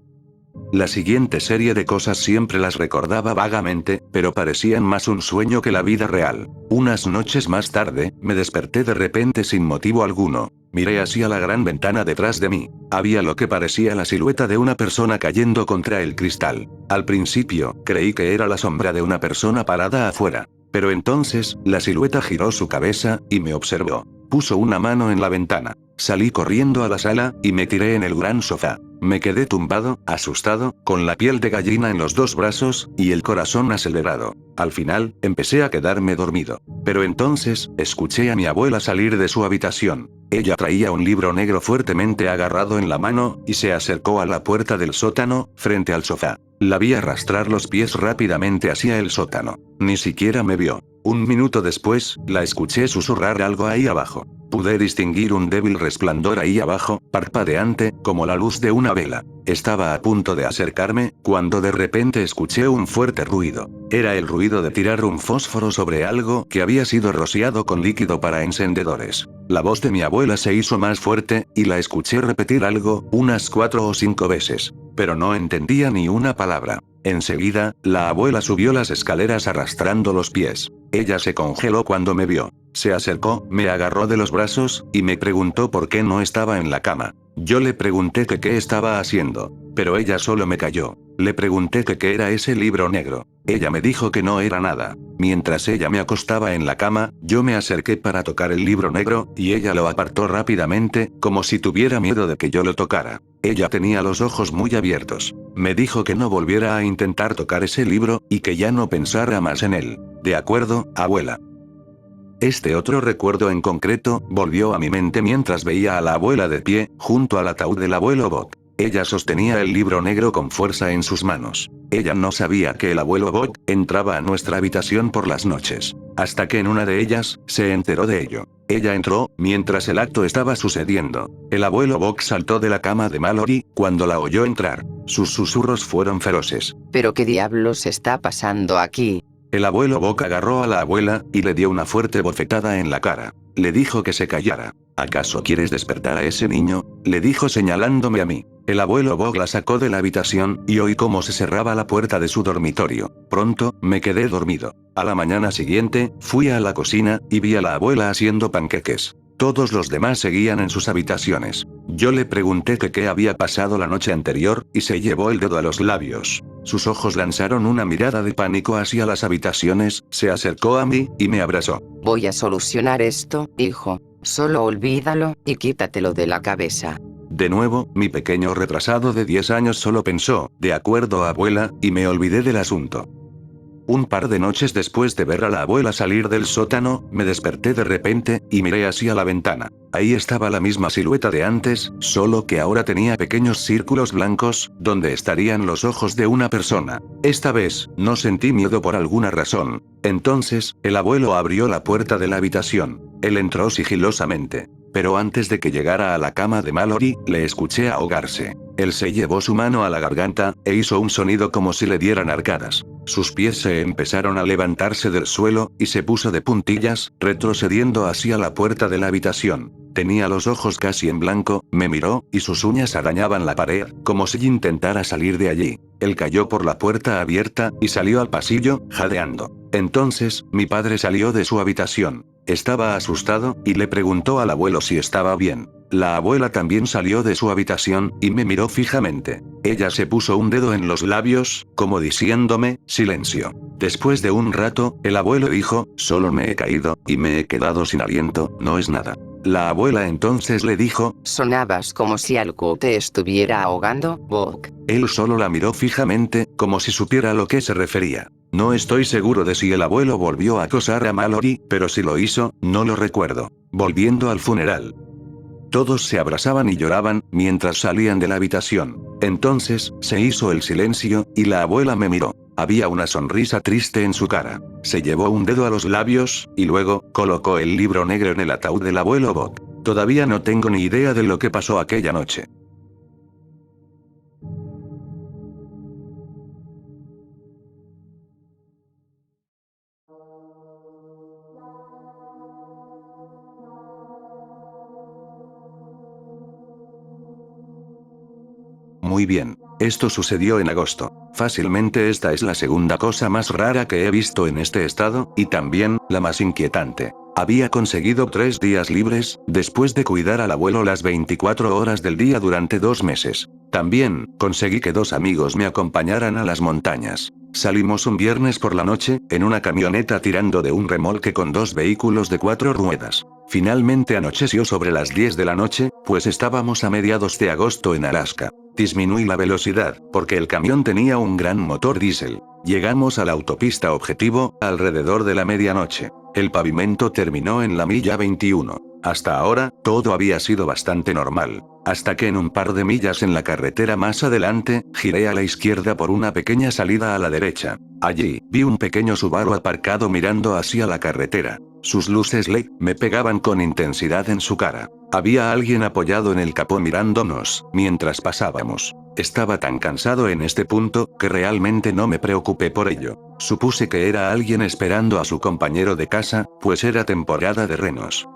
La siguiente serie de cosas siempre las recordaba vagamente, pero parecían más un sueño que la vida real. Unas noches más tarde, me desperté de repente sin motivo alguno. Miré hacia la gran ventana detrás de mí. Había lo que parecía la silueta de una persona cayendo contra el cristal. Al principio, creí que era la sombra de una persona parada afuera. Pero entonces, la silueta giró su cabeza, y me observó. Puso una mano en la ventana. Salí corriendo a la sala, y me tiré en el gran sofá. Me quedé tumbado, asustado, con la piel de gallina en los 2 brazos, y el corazón acelerado. Al final, empecé a quedarme dormido. Pero entonces, escuché a mi abuela salir de su habitación. Ella traía un libro negro fuertemente agarrado en la mano, y se acercó a la puerta del sótano, frente al sofá. La vi arrastrar los pies rápidamente hacia el sótano. Ni siquiera me vio. Un minuto después, la escuché susurrar algo ahí abajo. Pude distinguir un débil resplandor ahí abajo, parpadeante, como la luz de una vela. Estaba a punto de acercarme, cuando de repente escuché un fuerte ruido. Era el ruido de tirar un fósforo sobre algo que había sido rociado con líquido para encendedores. La voz de mi abuela se hizo más fuerte, y la escuché repetir algo, unas 4 o 5 veces. Pero no entendía ni una palabra. Enseguida, la abuela subió las escaleras arrastrando los pies. Ella se congeló cuando me vio. Se acercó, me agarró de los brazos, y me preguntó por qué no estaba en la cama. Yo le pregunté que qué estaba haciendo. Pero ella solo me calló. Le pregunté que qué era ese libro negro. Ella me dijo que no era nada. Mientras ella me acostaba en la cama, yo me acerqué para tocar el libro negro, y ella lo apartó rápidamente, como si tuviera miedo de que yo lo tocara. Ella tenía los ojos muy abiertos. Me dijo que no volviera a intentar tocar ese libro, y que ya no pensara más en él. De acuerdo, abuela. Este otro recuerdo en concreto, volvió a mi mente mientras veía a la abuela de pie, junto al ataúd del abuelo Bob. Ella sostenía el libro negro con fuerza en sus manos. Ella no sabía que el abuelo Bob entraba a nuestra habitación por las noches. Hasta que en una de ellas, se enteró de ello. Ella entró, mientras el acto estaba sucediendo. El abuelo Bob saltó de la cama de Mallory, cuando la oyó entrar. Sus susurros fueron feroces. ¿Pero qué diablos está pasando aquí? El abuelo Bob agarró a la abuela, y le dio una fuerte bofetada en la cara. Le dijo que se callara. ¿Acaso quieres despertar a ese niño?, le dijo señalándome a mí. El abuelo Bob la sacó de la habitación, y oí cómo se cerraba la puerta de su dormitorio. Pronto, me quedé dormido. A la mañana siguiente, fui a la cocina, y vi a la abuela haciendo panqueques. Todos los demás seguían en sus habitaciones. Yo le pregunté que qué había pasado la noche anterior, y se llevó el dedo a los labios. Sus ojos lanzaron una mirada de pánico hacia las habitaciones, se acercó a mí, y me abrazó. Voy a solucionar esto, hijo. Solo olvídalo, y quítatelo de la cabeza. De nuevo, mi pequeño retrasado de 10 años solo pensó, de acuerdo abuela, y me olvidé del asunto. Un par de noches después de ver a la abuela salir del sótano, me desperté de repente, y miré hacia la ventana. Ahí estaba la misma silueta de antes, solo que ahora tenía pequeños círculos blancos, donde estarían los ojos de una persona. Esta vez, no sentí miedo por alguna razón. Entonces, el abuelo abrió la puerta de la habitación. Él entró sigilosamente. Pero antes de que llegara a la cama de Mallory, le escuché ahogarse. Él se llevó su mano a la garganta, e hizo un sonido como si le dieran arcadas. Sus pies se empezaron a levantarse del suelo, y se puso de puntillas, retrocediendo hacia la puerta de la habitación. Tenía los ojos casi en blanco, me miró, y sus uñas arañaban la pared, como si intentara salir de allí. Él cayó por la puerta abierta, y salió al pasillo, jadeando. Entonces, mi padre salió de su habitación. Estaba asustado, y le preguntó al abuelo si estaba bien. La abuela también salió de su habitación, y me miró fijamente. Ella se puso un dedo en los labios, como diciéndome, silencio. Después de un rato, el abuelo dijo, solo me he caído, y me he quedado sin aliento, no es nada. La abuela entonces le dijo, sonabas como si algo te estuviera ahogando, Bob. Él solo la miró fijamente, como si supiera a lo que se refería. No estoy seguro de si el abuelo volvió a acosar a Mallory, pero si lo hizo, no lo recuerdo. Volviendo al funeral. Todos se abrazaban y lloraban, mientras salían de la habitación. Entonces, se hizo el silencio, y la abuela me miró. Había una sonrisa triste en su cara. Se llevó un dedo a los labios, y luego, colocó el libro negro en el ataúd del abuelo Bob. Todavía no tengo ni idea de lo que pasó aquella noche. Muy bien. Esto sucedió en agosto. Fácilmente esta es la segunda cosa más rara que he visto en este estado, y también, la más inquietante. Había conseguido 3 días libres, después de cuidar al abuelo las 24 horas del día durante 2 meses. También, conseguí que 2 amigos me acompañaran a las montañas. Salimos un viernes por la noche, en una camioneta tirando de un remolque con 2 vehículos de 4 ruedas. Finalmente anocheció sobre las 10 de la noche, pues estábamos a mediados de agosto en Alaska. Disminuí la velocidad, porque el camión tenía un gran motor diésel. Llegamos a la autopista objetivo, alrededor de la medianoche. El pavimento terminó en la milla 21. Hasta ahora, todo había sido bastante normal. Hasta que en un par de millas en la carretera más adelante, giré a la izquierda por una pequeña salida a la derecha. Allí, vi un pequeño Subaru aparcado mirando hacia la carretera. Sus luces LED me pegaban con intensidad en su cara. Había alguien apoyado en el capó mirándonos, mientras pasábamos. Estaba tan cansado en este punto, que realmente no me preocupé por ello. Supuse que era alguien esperando a su compañero de casa, pues era temporada de renos.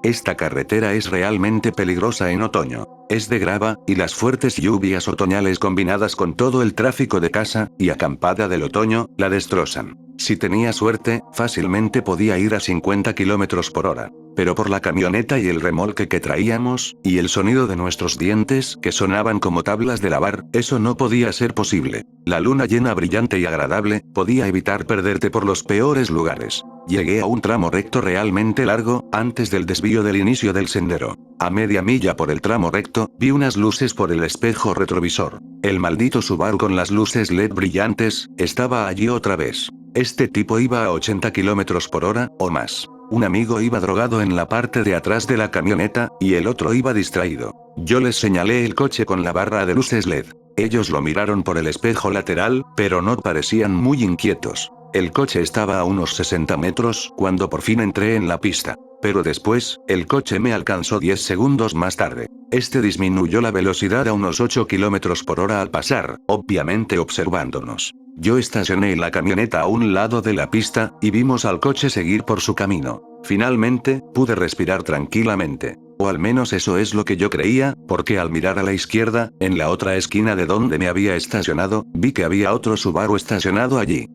Esta carretera es realmente peligrosa en otoño. Es de grava, y las fuertes lluvias otoñales combinadas con todo el tráfico de caza y acampada del otoño, la destrozan. Si tenía suerte, fácilmente podía ir a 50 km por hora. Pero por la camioneta y el remolque que traíamos, y el sonido de nuestros dientes que sonaban como tablas de lavar, eso no podía ser posible. La luna llena brillante y agradable, podía evitar perderte por los peores lugares. Llegué a un tramo recto realmente largo, antes del desvío del inicio del sendero. A media milla por el tramo recto, vi unas luces por el espejo retrovisor. El maldito Subaru con las luces LED brillantes, estaba allí otra vez. Este tipo iba a 80 km por hora, o más. Un amigo iba drogado en la parte de atrás de la camioneta, y el otro iba distraído. Yo les señalé el coche con la barra de luces LED. Ellos lo miraron por el espejo lateral, pero no parecían muy inquietos. El coche estaba a unos 60 metros, cuando por fin entré en la pista. Pero después, el coche me alcanzó 10 segundos más tarde. Este disminuyó la velocidad a unos 8 km por hora al pasar, obviamente observándonos. Yo estacioné la camioneta a un lado de la pista, y vimos al coche seguir por su camino. Finalmente, pude respirar tranquilamente. O al menos eso es lo que yo creía, porque al mirar a la izquierda, en la otra esquina de donde me había estacionado, vi que había otro Subaru estacionado allí.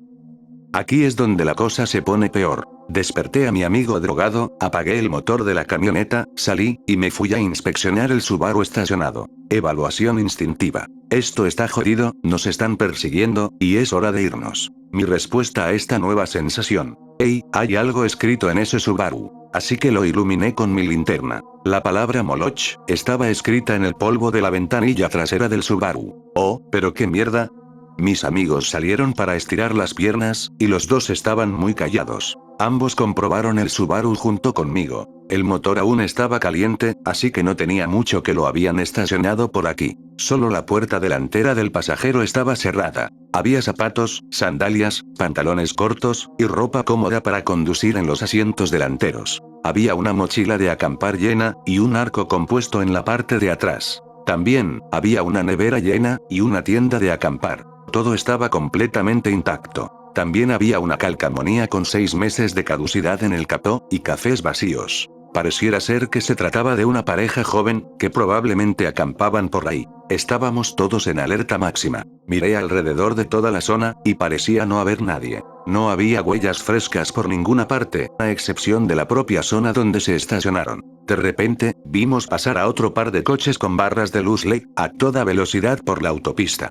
Aquí es donde la cosa se pone peor. Desperté a mi amigo drogado, apagué el motor de la camioneta, salí, y me fui a inspeccionar el Subaru estacionado. Evaluación instintiva. Esto está jodido, nos están persiguiendo, y es hora de irnos. Mi respuesta a esta nueva sensación. Hey, hay algo escrito en ese Subaru. Así que lo iluminé con mi linterna. La palabra Moloch estaba escrita en el polvo de la ventanilla trasera del Subaru. Oh, pero qué mierda. Mis amigos salieron para estirar las piernas, y los dos estaban muy callados. Ambos comprobaron el Subaru junto conmigo. El motor aún estaba caliente, así que no tenía mucho que lo habían estacionado por aquí. Solo la puerta delantera del pasajero estaba cerrada. Había zapatos, sandalias, pantalones cortos, y ropa cómoda para conducir en los asientos delanteros. Había una mochila de acampar llena, y un arco compuesto en la parte de atrás. También, había una nevera llena, y una tienda de acampar. Todo estaba completamente intacto. También había una calcamonía con 6 meses de caducidad en el capó, y cafés vacíos. Pareciera ser que se trataba de una pareja joven, que probablemente acampaban por ahí. Estábamos todos en alerta máxima. Miré alrededor de toda la zona, y parecía no haber nadie. No había huellas frescas por ninguna parte, a excepción de la propia zona donde se estacionaron. De repente, vimos pasar a otro par de coches con barras de luz LED, a toda velocidad por la autopista.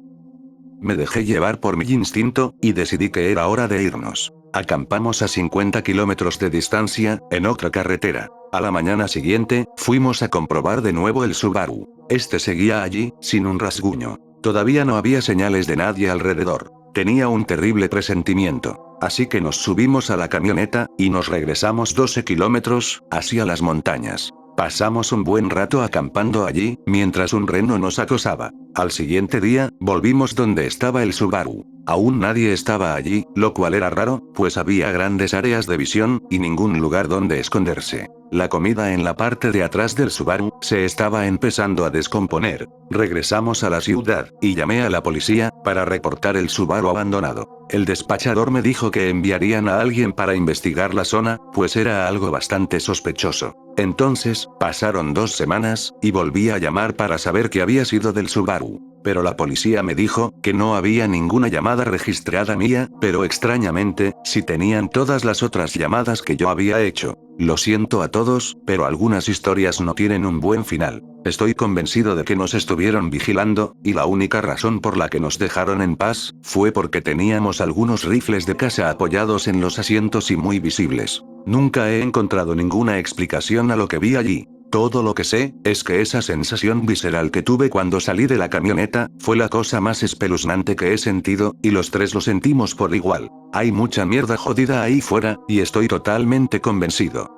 Me dejé llevar por mi instinto, y decidí que era hora de irnos. Acampamos a 50 kilómetros de distancia, en otra carretera. A la mañana siguiente, fuimos a comprobar de nuevo el Subaru. Este seguía allí, sin un rasguño. Todavía no había señales de nadie alrededor. Tenía un terrible presentimiento. Así que nos subimos a la camioneta, y nos regresamos 12 kilómetros, hacia las montañas. Pasamos un buen rato acampando allí, mientras un reno nos acosaba. Al siguiente día, volvimos donde estaba el Subaru. Aún nadie estaba allí, lo cual era raro, pues había grandes áreas de visión, y ningún lugar donde esconderse. La comida en la parte de atrás del Subaru se estaba empezando a descomponer. Regresamos a la ciudad, y llamé a la policía, para reportar el Subaru abandonado. El despachador me dijo que enviarían a alguien para investigar la zona, pues era algo bastante sospechoso. Entonces, pasaron 2 semanas, y volví a llamar para saber qué había sido del Subaru. Pero la policía me dijo que no había ninguna llamada registrada mía, pero extrañamente, sí tenían todas las otras llamadas que yo había hecho. Lo siento a todos, pero algunas historias no tienen un buen final. Estoy convencido de que nos estuvieron vigilando, y la única razón por la que nos dejaron en paz, fue porque teníamos algunos rifles de caza apoyados en los asientos y muy visibles. Nunca he encontrado ninguna explicación a lo que vi allí. Todo lo que sé, es que esa sensación visceral que tuve cuando salí de la camioneta, fue la cosa más espeluznante que he sentido, y los 3 lo sentimos por igual. Hay mucha mierda jodida ahí fuera, y estoy totalmente convencido.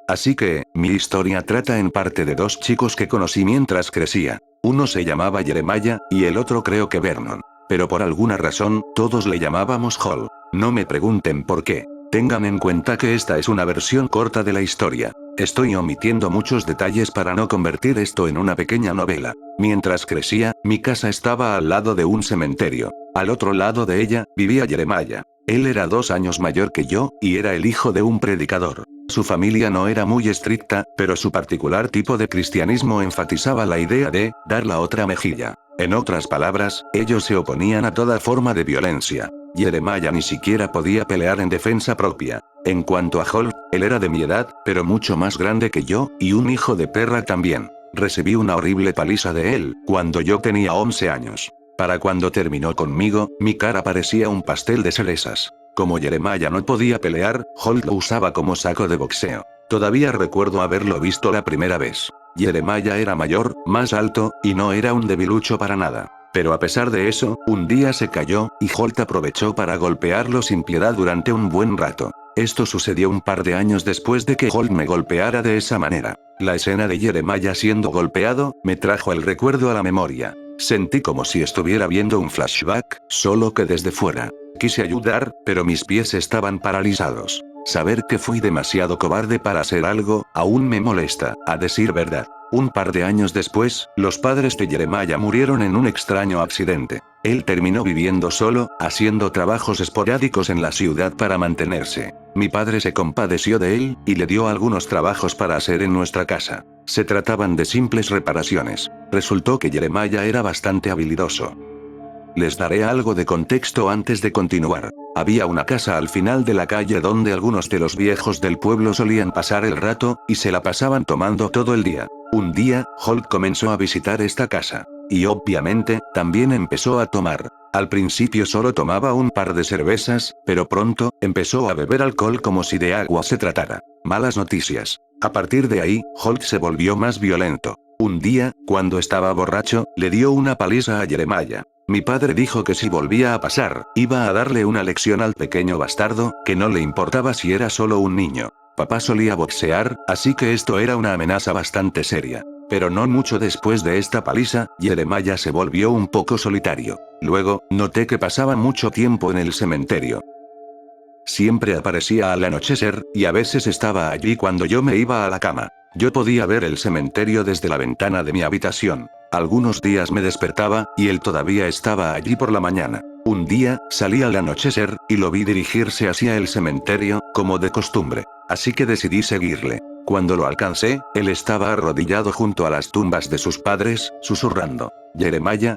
Así que, mi historia trata en parte de 2 chicos que conocí mientras crecía. Uno se llamaba Jeremiah, y el otro creo que Vernon. Pero por alguna razón, todos le llamábamos Hall. No me pregunten por qué. Tengan en cuenta que esta es una versión corta de la historia. Estoy omitiendo muchos detalles para no convertir esto en una pequeña novela. Mientras crecía, mi casa estaba al lado de un cementerio. Al otro lado de ella, vivía Jeremiah. Él era 2 años mayor que yo, y era el hijo de un predicador. Su familia no era muy estricta, pero su particular tipo de cristianismo enfatizaba la idea de dar la otra mejilla. En otras palabras, ellos se oponían a toda forma de violencia. Jeremiah ni siquiera podía pelear en defensa propia. En cuanto a Holt, él era de mi edad, pero mucho más grande que yo, y un hijo de perra también. Recibí una horrible paliza de él, cuando yo tenía 11 años. Para cuando terminó conmigo, mi cara parecía un pastel de cerezas. Como Jeremiah no podía pelear, Holt lo usaba como saco de boxeo. Todavía recuerdo haberlo visto la primera vez. Jeremiah era mayor, más alto, y no era un debilucho para nada. Pero a pesar de eso, un día se cayó, y Holt aprovechó para golpearlo sin piedad durante un buen rato. Esto sucedió un par de años después de que Holt me golpeara de esa manera. La escena de Jeremiah siendo golpeado, me trajo el recuerdo a la memoria. Sentí como si estuviera viendo un flashback, solo que desde fuera. Quise ayudar, pero mis pies estaban paralizados. Saber que fui demasiado cobarde para hacer algo, aún me molesta, a decir verdad. Un par de años después, los padres de Jeremiah murieron en un extraño accidente. Él terminó viviendo solo, haciendo trabajos esporádicos en la ciudad para mantenerse. Mi padre se compadeció de él, y le dio algunos trabajos para hacer en nuestra casa. Se trataban de simples reparaciones. Resultó que Jeremiah era bastante habilidoso. Les daré algo de contexto antes de continuar. Había una casa al final de la calle donde algunos de los viejos del pueblo solían pasar el rato, y se la pasaban tomando todo el día. Un día, Holt comenzó a visitar esta casa. Y obviamente, también empezó a tomar. Al principio solo tomaba un par de cervezas, pero pronto, empezó a beber alcohol como si de agua se tratara. Malas noticias. A partir de ahí, Holt se volvió más violento. Un día, cuando estaba borracho, le dio una paliza a Jeremiah. Mi padre dijo que si volvía a pasar, iba a darle una lección al pequeño bastardo, que no le importaba si era solo un niño. Papá solía boxear, así que esto era una amenaza bastante seria. Pero no mucho después de esta paliza, Jeremiah se volvió un poco solitario. Luego, noté que pasaba mucho tiempo en el cementerio. Siempre aparecía al anochecer, y a veces estaba allí cuando yo me iba a la cama. Yo podía ver el cementerio desde la ventana de mi habitación. Algunos días me despertaba, y él todavía estaba allí por la mañana. Un día, salí al anochecer, y lo vi dirigirse hacia el cementerio, como de costumbre. Así que decidí seguirle. Cuando lo alcancé, él estaba arrodillado junto a las tumbas de sus padres, susurrando. «¿Jeremiah?»,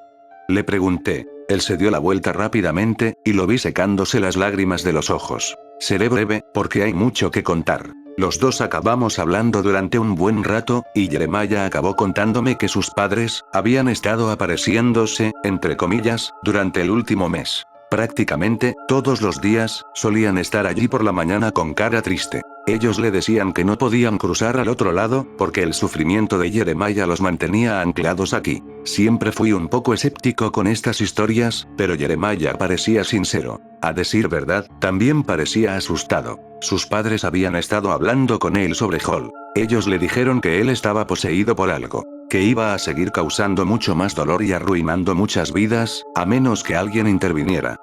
le pregunté. Él se dio la vuelta rápidamente, y lo vi secándose las lágrimas de los ojos. Seré breve, porque hay mucho que contar. Los dos acabamos hablando durante un buen rato, y Jeremiah acabó contándome que sus padres habían estado apareciéndose, entre comillas, durante el último mes. Prácticamente, todos los días, solían estar allí por la mañana con cara triste. Ellos le decían que no podían cruzar al otro lado, porque el sufrimiento de Jeremiah los mantenía anclados aquí. Siempre fui un poco escéptico con estas historias, pero Jeremiah parecía sincero. A decir verdad, también parecía asustado. Sus padres habían estado hablando con él sobre Hall. Ellos le dijeron que él estaba poseído por algo, que iba a seguir causando mucho más dolor y arruinando muchas vidas, a menos que alguien interviniera.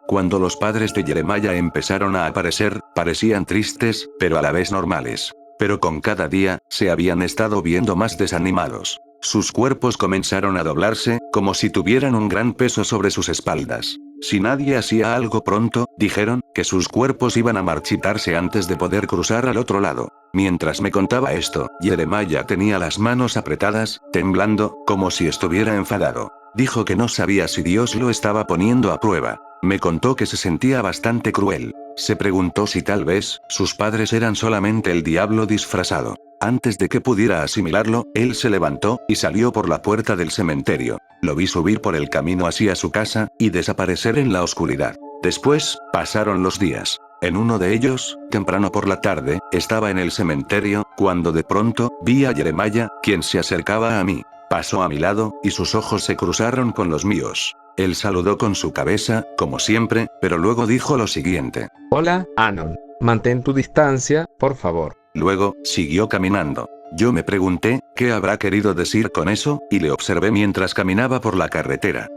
Cuando los padres de Jeremiah empezaron a aparecer, parecían tristes, pero a la vez normales. Pero con cada día, se habían estado viendo más desanimados. Sus cuerpos comenzaron a doblarse, como si tuvieran un gran peso sobre sus espaldas. Si nadie hacía algo pronto, dijeron, que sus cuerpos iban a marchitarse antes de poder cruzar al otro lado. Mientras me contaba esto, Jeremiah tenía las manos apretadas, temblando, como si estuviera enfadado. Dijo que no sabía si Dios lo estaba poniendo a prueba. Me contó que se sentía bastante cruel. Se preguntó si tal vez, sus padres eran solamente el diablo disfrazado. Antes de que pudiera asimilarlo, él se levantó, y salió por la puerta del cementerio. Lo vi subir por el camino hacia su casa, y desaparecer en la oscuridad. Después, pasaron los días. En uno de ellos, temprano por la tarde, estaba en el cementerio, cuando de pronto, vi a Jeremiah, quien se acercaba a mí. Pasó a mi lado, y sus ojos se cruzaron con los míos. Él saludó con su cabeza, como siempre, pero luego dijo lo siguiente. Hola, Anon. Mantén tu distancia, por favor. Luego, siguió caminando. Yo me pregunté, ¿qué habrá querido decir con eso? Y le observé mientras caminaba por la carretera.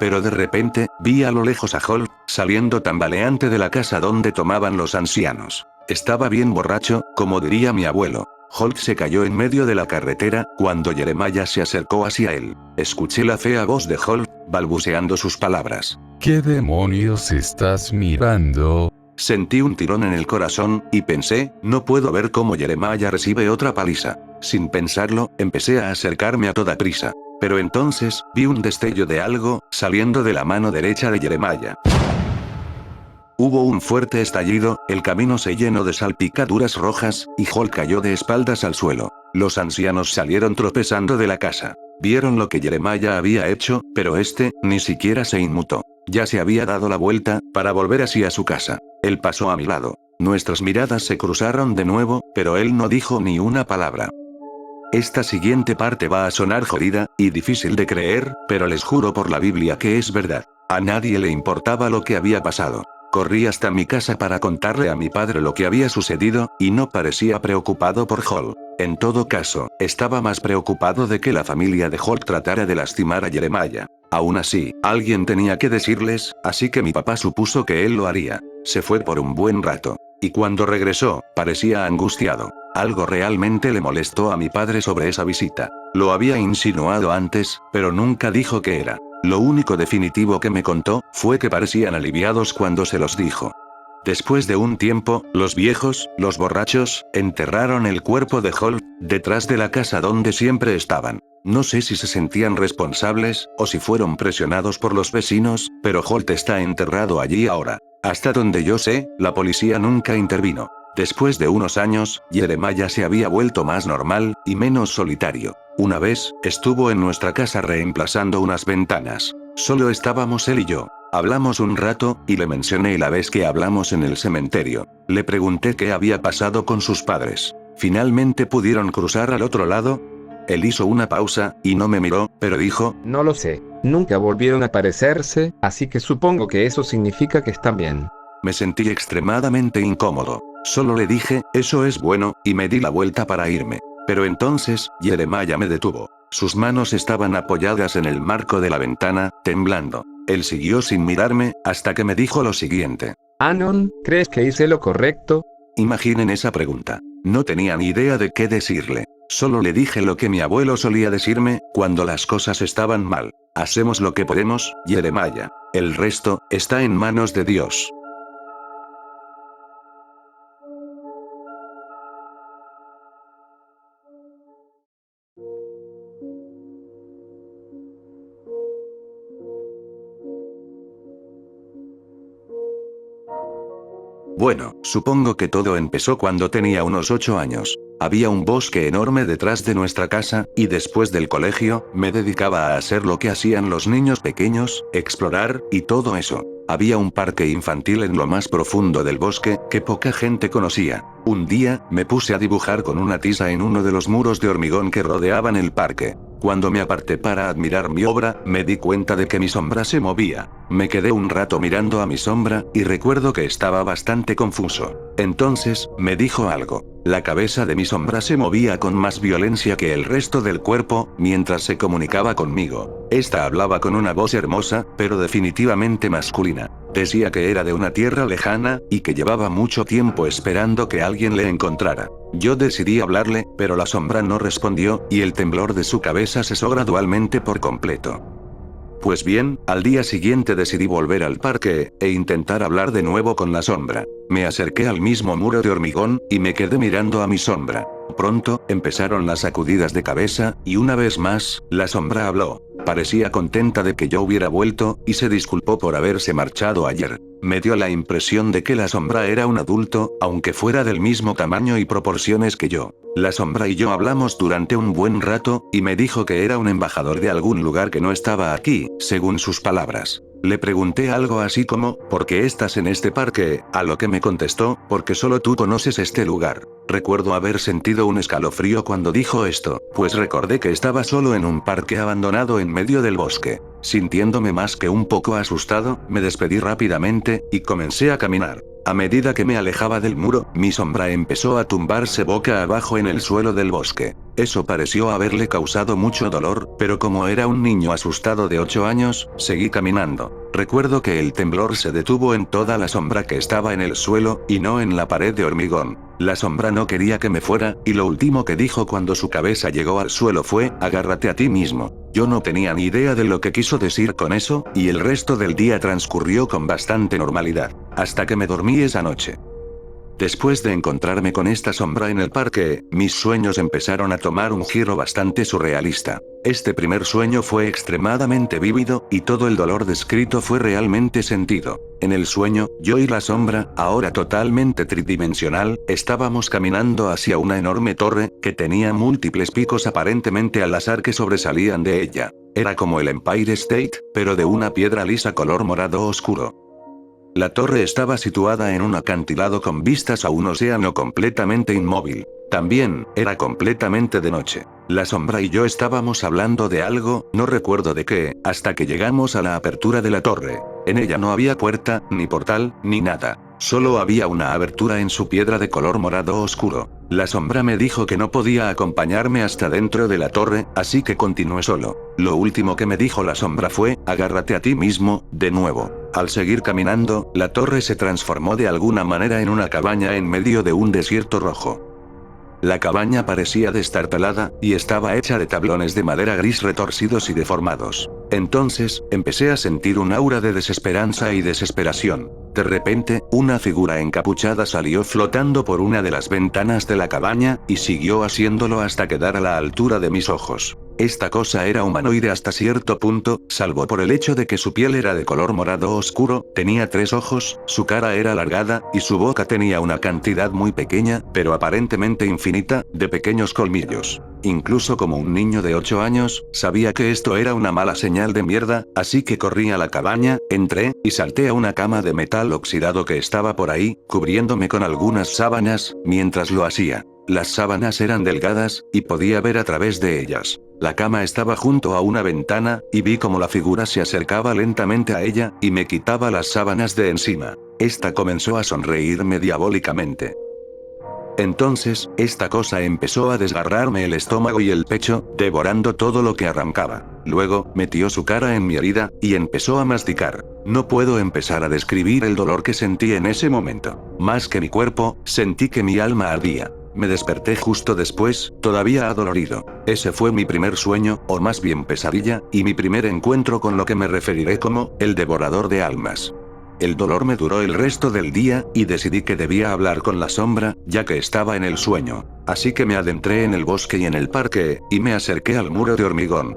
Pero de repente, vi a lo lejos a Hall, saliendo tambaleante de la casa donde tomaban los ancianos. Estaba bien borracho, como diría mi abuelo. Holt se cayó en medio de la carretera, cuando Jeremiah se acercó hacia él. Escuché la fea voz de Holt, balbuceando sus palabras. ¿Qué demonios estás mirando? Sentí un tirón en el corazón, y pensé, no puedo ver cómo Jeremiah recibe otra paliza. Sin pensarlo, empecé a acercarme a toda prisa. Pero entonces, vi un destello de algo, saliendo de la mano derecha de Jeremiah. Hubo un fuerte estallido, el camino se llenó de salpicaduras rojas, y Hall cayó de espaldas al suelo. Los ancianos salieron tropezando de la casa. Vieron lo que Jeremiah había hecho, pero ni siquiera se inmutó. Ya se había dado la vuelta, para volver hacia su casa. Él pasó a mi lado. Nuestras miradas se cruzaron de nuevo, pero él no dijo ni una palabra. Esta siguiente parte va a sonar jodida, y difícil de creer, pero les juro por la Biblia que es verdad. A nadie le importaba lo que había pasado. Corrí hasta mi casa para contarle a mi padre lo que había sucedido, y no parecía preocupado por Hall. En todo caso, estaba más preocupado de que la familia de Hall tratara de lastimar a Jeremiah. Aún así, alguien tenía que decirles, así que mi papá supuso que él lo haría. Se fue por un buen rato. Y cuando regresó, parecía angustiado. Algo realmente le molestó a mi padre sobre esa visita. Lo había insinuado antes, pero nunca dijo qué era. Lo único definitivo que me contó, fue que parecían aliviados cuando se los dijo. Después de un tiempo, los viejos, los borrachos, enterraron el cuerpo de Hall, detrás de la casa donde siempre estaban. No sé si se sentían responsables, o si fueron presionados por los vecinos, pero Holt está enterrado allí ahora. Hasta donde yo sé, la policía nunca intervino. Después de unos años, Jeremiah se había vuelto más normal, y menos solitario. Una vez, estuvo en nuestra casa reemplazando unas ventanas. Solo estábamos él y yo. Hablamos un rato, y le mencioné la vez que hablamos en el cementerio. Le pregunté qué había pasado con sus padres. ¿Finalmente pudieron cruzar al otro lado? Él hizo una pausa, y no me miró, pero dijo, No lo sé. Nunca volvieron a aparecerse, así que supongo que eso significa que están bien. Me sentí extremadamente incómodo. Solo le dije, eso es bueno, y me di la vuelta para irme. Pero entonces, Jeremiah me detuvo. Sus manos estaban apoyadas en el marco de la ventana, temblando. Él siguió sin mirarme, hasta que me dijo lo siguiente. Anon, ¿crees que hice lo correcto? Imaginen esa pregunta. No tenía ni idea de qué decirle. Solo le dije lo que mi abuelo solía decirme, cuando las cosas estaban mal. Hacemos lo que podemos, Jeremiah. El resto, está en manos de Dios. Bueno, supongo que todo empezó cuando tenía unos 8 años. Había un bosque enorme detrás de nuestra casa, y después del colegio, me dedicaba a hacer lo que hacían los niños pequeños, explorar, y todo eso. Había un parque infantil en lo más profundo del bosque, que poca gente conocía. Un día, me puse a dibujar con una tiza en uno de los muros de hormigón que rodeaban el parque. Cuando me aparté para admirar mi obra, me di cuenta de que mi sombra se movía. Me quedé un rato mirando a mi sombra, y recuerdo que estaba bastante confuso. Entonces, me dijo algo. La cabeza de mi sombra se movía con más violencia que el resto del cuerpo, mientras se comunicaba conmigo. Esta hablaba con una voz hermosa, pero definitivamente masculina. Decía que era de una tierra lejana, y que llevaba mucho tiempo esperando que alguien le encontrara. Yo decidí hablarle, pero la sombra no respondió, y el temblor de su cabeza cesó gradualmente por completo. Pues bien, al día siguiente decidí volver al parque, e intentar hablar de nuevo con la sombra. Me acerqué al mismo muro de hormigón, y me quedé mirando a mi sombra. Pronto, empezaron las sacudidas de cabeza, y una vez más, la sombra habló. Parecía contenta de que yo hubiera vuelto, y se disculpó por haberse marchado ayer. Me dio la impresión de que la sombra era un adulto, aunque fuera del mismo tamaño y proporciones que yo. La sombra y yo hablamos durante un buen rato, y me dijo que era un embajador de algún lugar que no estaba aquí, según sus palabras. Le pregunté algo así como, ¿por qué estás en este parque? A lo que me contestó, porque solo tú conoces este lugar. Recuerdo haber sentido un escalofrío cuando dijo esto, pues recordé que estaba solo en un parque abandonado en medio del bosque. Sintiéndome más que un poco asustado, me despedí rápidamente, y comencé a caminar. A medida que me alejaba del muro, mi sombra empezó a tumbarse boca abajo en el suelo del bosque. Eso pareció haberle causado mucho dolor, pero como era un niño asustado de 8 años, seguí caminando. Recuerdo que el temblor se detuvo en toda la sombra que estaba en el suelo, y no en la pared de hormigón. La sombra no quería que me fuera, y lo último que dijo cuando su cabeza llegó al suelo fue, agárrate a ti mismo. Yo no tenía ni idea de lo que quiso decir con eso, y el resto del día transcurrió con bastante normalidad, hasta que me dormí esa noche. Después de encontrarme con esta sombra en el parque, mis sueños empezaron a tomar un giro bastante surrealista. Este primer sueño fue extremadamente vívido, y todo el dolor descrito fue realmente sentido. En el sueño, yo y la sombra, ahora totalmente tridimensional, estábamos caminando hacia una enorme torre, que tenía múltiples picos aparentemente al azar que sobresalían de ella. Era como el Empire State, pero de una piedra lisa color morado oscuro. La torre estaba situada en un acantilado con vistas a un océano completamente inmóvil. También, era completamente de noche. La sombra y yo estábamos hablando de algo, no recuerdo de qué, hasta que llegamos a la apertura de la torre. En ella no había puerta, ni portal, ni nada. Solo había una abertura en su piedra de color morado oscuro. La sombra me dijo que no podía acompañarme hasta dentro de la torre, así que continué solo. Lo último que me dijo la sombra fue, agárrate a ti mismo, de nuevo. Al seguir caminando, la torre se transformó de alguna manera en una cabaña en medio de un desierto rojo. La cabaña parecía destartalada, y estaba hecha de tablones de madera gris retorcidos y deformados. Entonces, empecé a sentir un aura de desesperanza y desesperación. De repente, una figura encapuchada salió flotando por una de las ventanas de la cabaña, y siguió haciéndolo hasta quedar a la altura de mis ojos. Esta cosa era humanoide hasta cierto punto, salvo por el hecho de que su piel era de color morado oscuro, tenía 3 ojos, su cara era alargada, y su boca tenía una cantidad muy pequeña, pero aparentemente infinita, de pequeños colmillos. Incluso como un niño de 8 años, sabía que esto era una mala señal de mierda, así que corrí a la cabaña, entré, y salté a una cama de metal oxidado que estaba por ahí, cubriéndome con algunas sábanas, mientras lo hacía. Las sábanas eran delgadas, y podía ver a través de ellas. La cama estaba junto a una ventana, y vi como la figura se acercaba lentamente a ella, y me quitaba las sábanas de encima. Esta comenzó a sonreírme diabólicamente. Entonces, esta cosa empezó a desgarrarme el estómago y el pecho, devorando todo lo que arrancaba. Luego, metió su cara en mi herida, y empezó a masticar. No puedo empezar a describir el dolor que sentí en ese momento. Más que mi cuerpo, sentí que mi alma ardía. Me desperté justo después, todavía adolorido. Ese fue mi primer sueño, o más bien pesadilla, y mi primer encuentro con lo que me referiré como, el devorador de almas. El dolor me duró el resto del día, y decidí que debía hablar con la sombra, ya que estaba en el sueño. Así que me adentré en el bosque y en el parque, y me acerqué al muro de hormigón.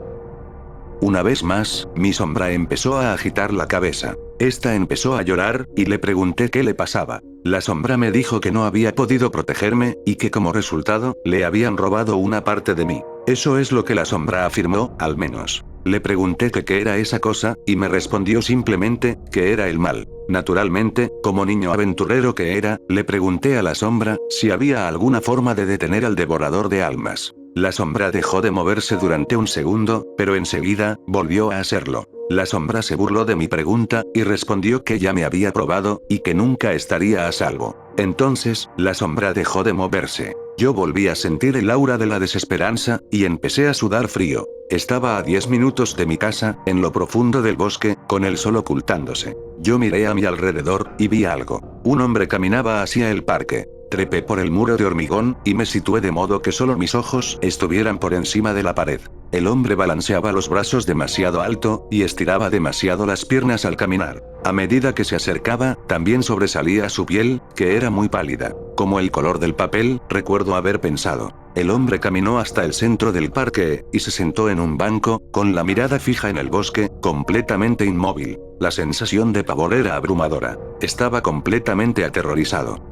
Una vez más, mi sombra empezó a agitar la cabeza. Esta empezó a llorar, y le pregunté qué le pasaba. La sombra me dijo que no había podido protegerme, y que como resultado, le habían robado una parte de mí. Eso es lo que la sombra afirmó, al menos. Le pregunté que qué era esa cosa, y me respondió simplemente, que era el mal. Naturalmente, como niño aventurero que era, le pregunté a la sombra, si había alguna forma de detener al devorador de almas. La sombra dejó de moverse durante un segundo, pero enseguida, volvió a hacerlo. La sombra se burló de mi pregunta, y respondió que ya me había probado, y que nunca estaría a salvo. Entonces, la sombra dejó de moverse. Yo volví a sentir el aura de la desesperanza, y empecé a sudar frío. Estaba a 10 minutos de mi casa, en lo profundo del bosque, con el sol ocultándose. Yo miré a mi alrededor, y vi algo. Un hombre caminaba hacia el parque. Trepé por el muro de hormigón, y me situé de modo que solo mis ojos estuvieran por encima de la pared. El hombre balanceaba los brazos demasiado alto, y estiraba demasiado las piernas al caminar. A medida que se acercaba, también sobresalía su piel, que era muy pálida. Como el color del papel, recuerdo haber pensado. El hombre caminó hasta el centro del parque, y se sentó en un banco, con la mirada fija en el bosque, completamente inmóvil. La sensación de pavor era abrumadora. Estaba completamente aterrorizado.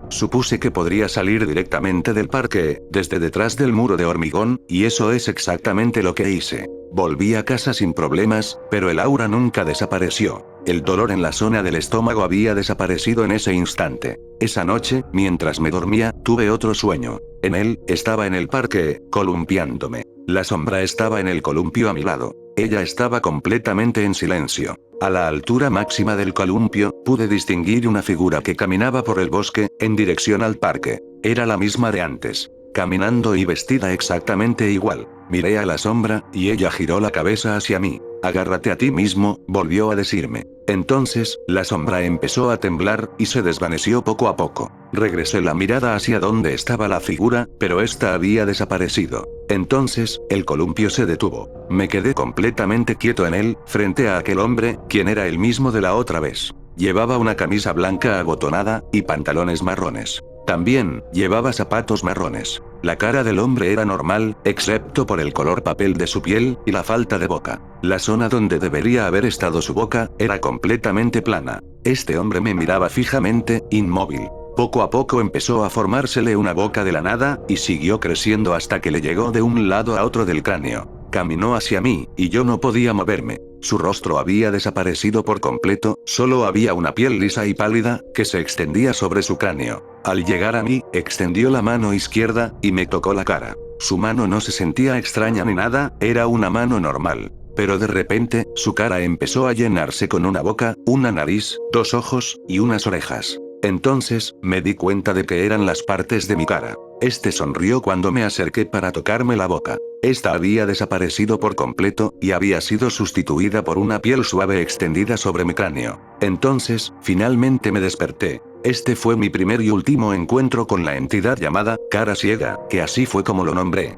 Supuse que podría salir directamente del parque, desde detrás del muro de hormigón, y eso es exactamente lo que hice. Volví a casa sin problemas, pero el aura nunca desapareció. El dolor en la zona del estómago había desaparecido en ese instante. Esa noche, mientras me dormía, tuve otro sueño. En él, estaba en el parque, columpiándome. La sombra estaba en el columpio a mi lado. Ella estaba completamente en silencio. A la altura máxima del columpio, pude distinguir una figura que caminaba por el bosque, en dirección al parque. Era la misma de antes. Caminando y vestida exactamente igual. Miré a la sombra, y ella giró la cabeza hacia mí. Agárrate a ti mismo, volvió a decirme. Entonces, la sombra empezó a temblar, y se desvaneció poco a poco. Regresé la mirada hacia donde estaba la figura, pero esta había desaparecido. Entonces, el columpio se detuvo. Me quedé completamente quieto en él, frente a aquel hombre, quien era el mismo de la otra vez. Llevaba una camisa blanca abotonada, y pantalones marrones. También, llevaba zapatos marrones. La cara del hombre era normal, excepto por el color papel de su piel, y la falta de boca. La zona donde debería haber estado su boca, era completamente plana. Este hombre me miraba fijamente, inmóvil. Poco a poco empezó a formársele una boca de la nada, y siguió creciendo hasta que le llegó de un lado a otro del cráneo. Caminó hacia mí, y yo no podía moverme. Su rostro había desaparecido por completo, solo había una piel lisa y pálida, que se extendía sobre su cráneo. Al llegar a mí, extendió la mano izquierda, y me tocó la cara. Su mano no se sentía extraña ni nada, era una mano normal. Pero de repente, su cara empezó a llenarse con una boca, una nariz, 2 ojos, y unas orejas. Entonces, me di cuenta de que eran las partes de mi cara. Este sonrió cuando me acerqué para tocarme la boca. Esta había desaparecido por completo, y había sido sustituida por una piel suave extendida sobre mi cráneo. Entonces, finalmente me desperté. Este fue mi primer y último encuentro con la entidad llamada Cara Ciega, que así fue como lo nombré.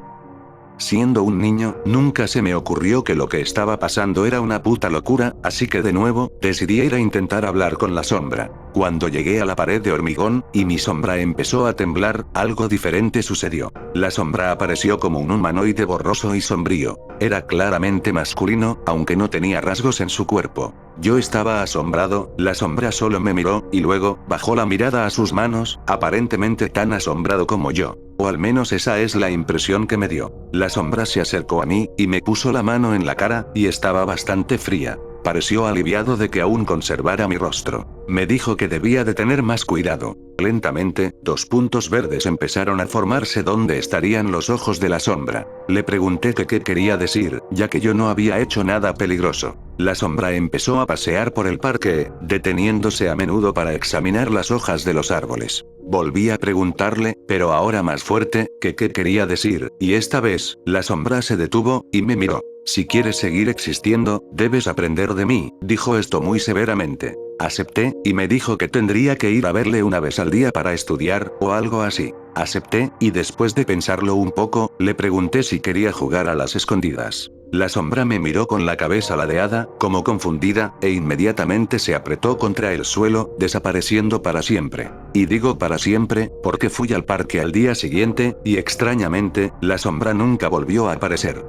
Siendo un niño, nunca se me ocurrió que lo que estaba pasando era una puta locura, así que de nuevo, decidí ir a intentar hablar con la sombra. Cuando llegué a la pared de hormigón, y mi sombra empezó a temblar, algo diferente sucedió. La sombra apareció como un humanoide borroso y sombrío. Era claramente masculino, aunque no tenía rasgos en su cuerpo. Yo estaba asombrado, la sombra solo me miró, y luego, bajó la mirada a sus manos, aparentemente tan asombrado como yo. O al menos esa es la impresión que me dio. La sombra se acercó a mí, y me puso la mano en la cara, y estaba bastante fría. Pareció aliviado de que aún conservara mi rostro. Me dijo que debía de tener más cuidado. Lentamente, 2 puntos verdes empezaron a formarse donde estarían los ojos de la sombra. Le pregunté que qué quería decir, ya que yo no había hecho nada peligroso. La sombra empezó a pasear por el parque, deteniéndose a menudo para examinar las hojas de los árboles. Volví a preguntarle, pero ahora más fuerte, que qué quería decir, y esta vez, la sombra se detuvo, y me miró. Si quieres seguir existiendo, debes aprender de mí, dijo esto muy severamente. Acepté, y me dijo que tendría que ir a verle una vez al día para estudiar, o algo así. Acepté, y después de pensarlo un poco, le pregunté si quería jugar a las escondidas. La sombra me miró con la cabeza ladeada, como confundida, e inmediatamente se apretó contra el suelo, desapareciendo para siempre. Y digo para siempre, porque fui al parque al día siguiente, y extrañamente, la sombra nunca volvió a aparecer.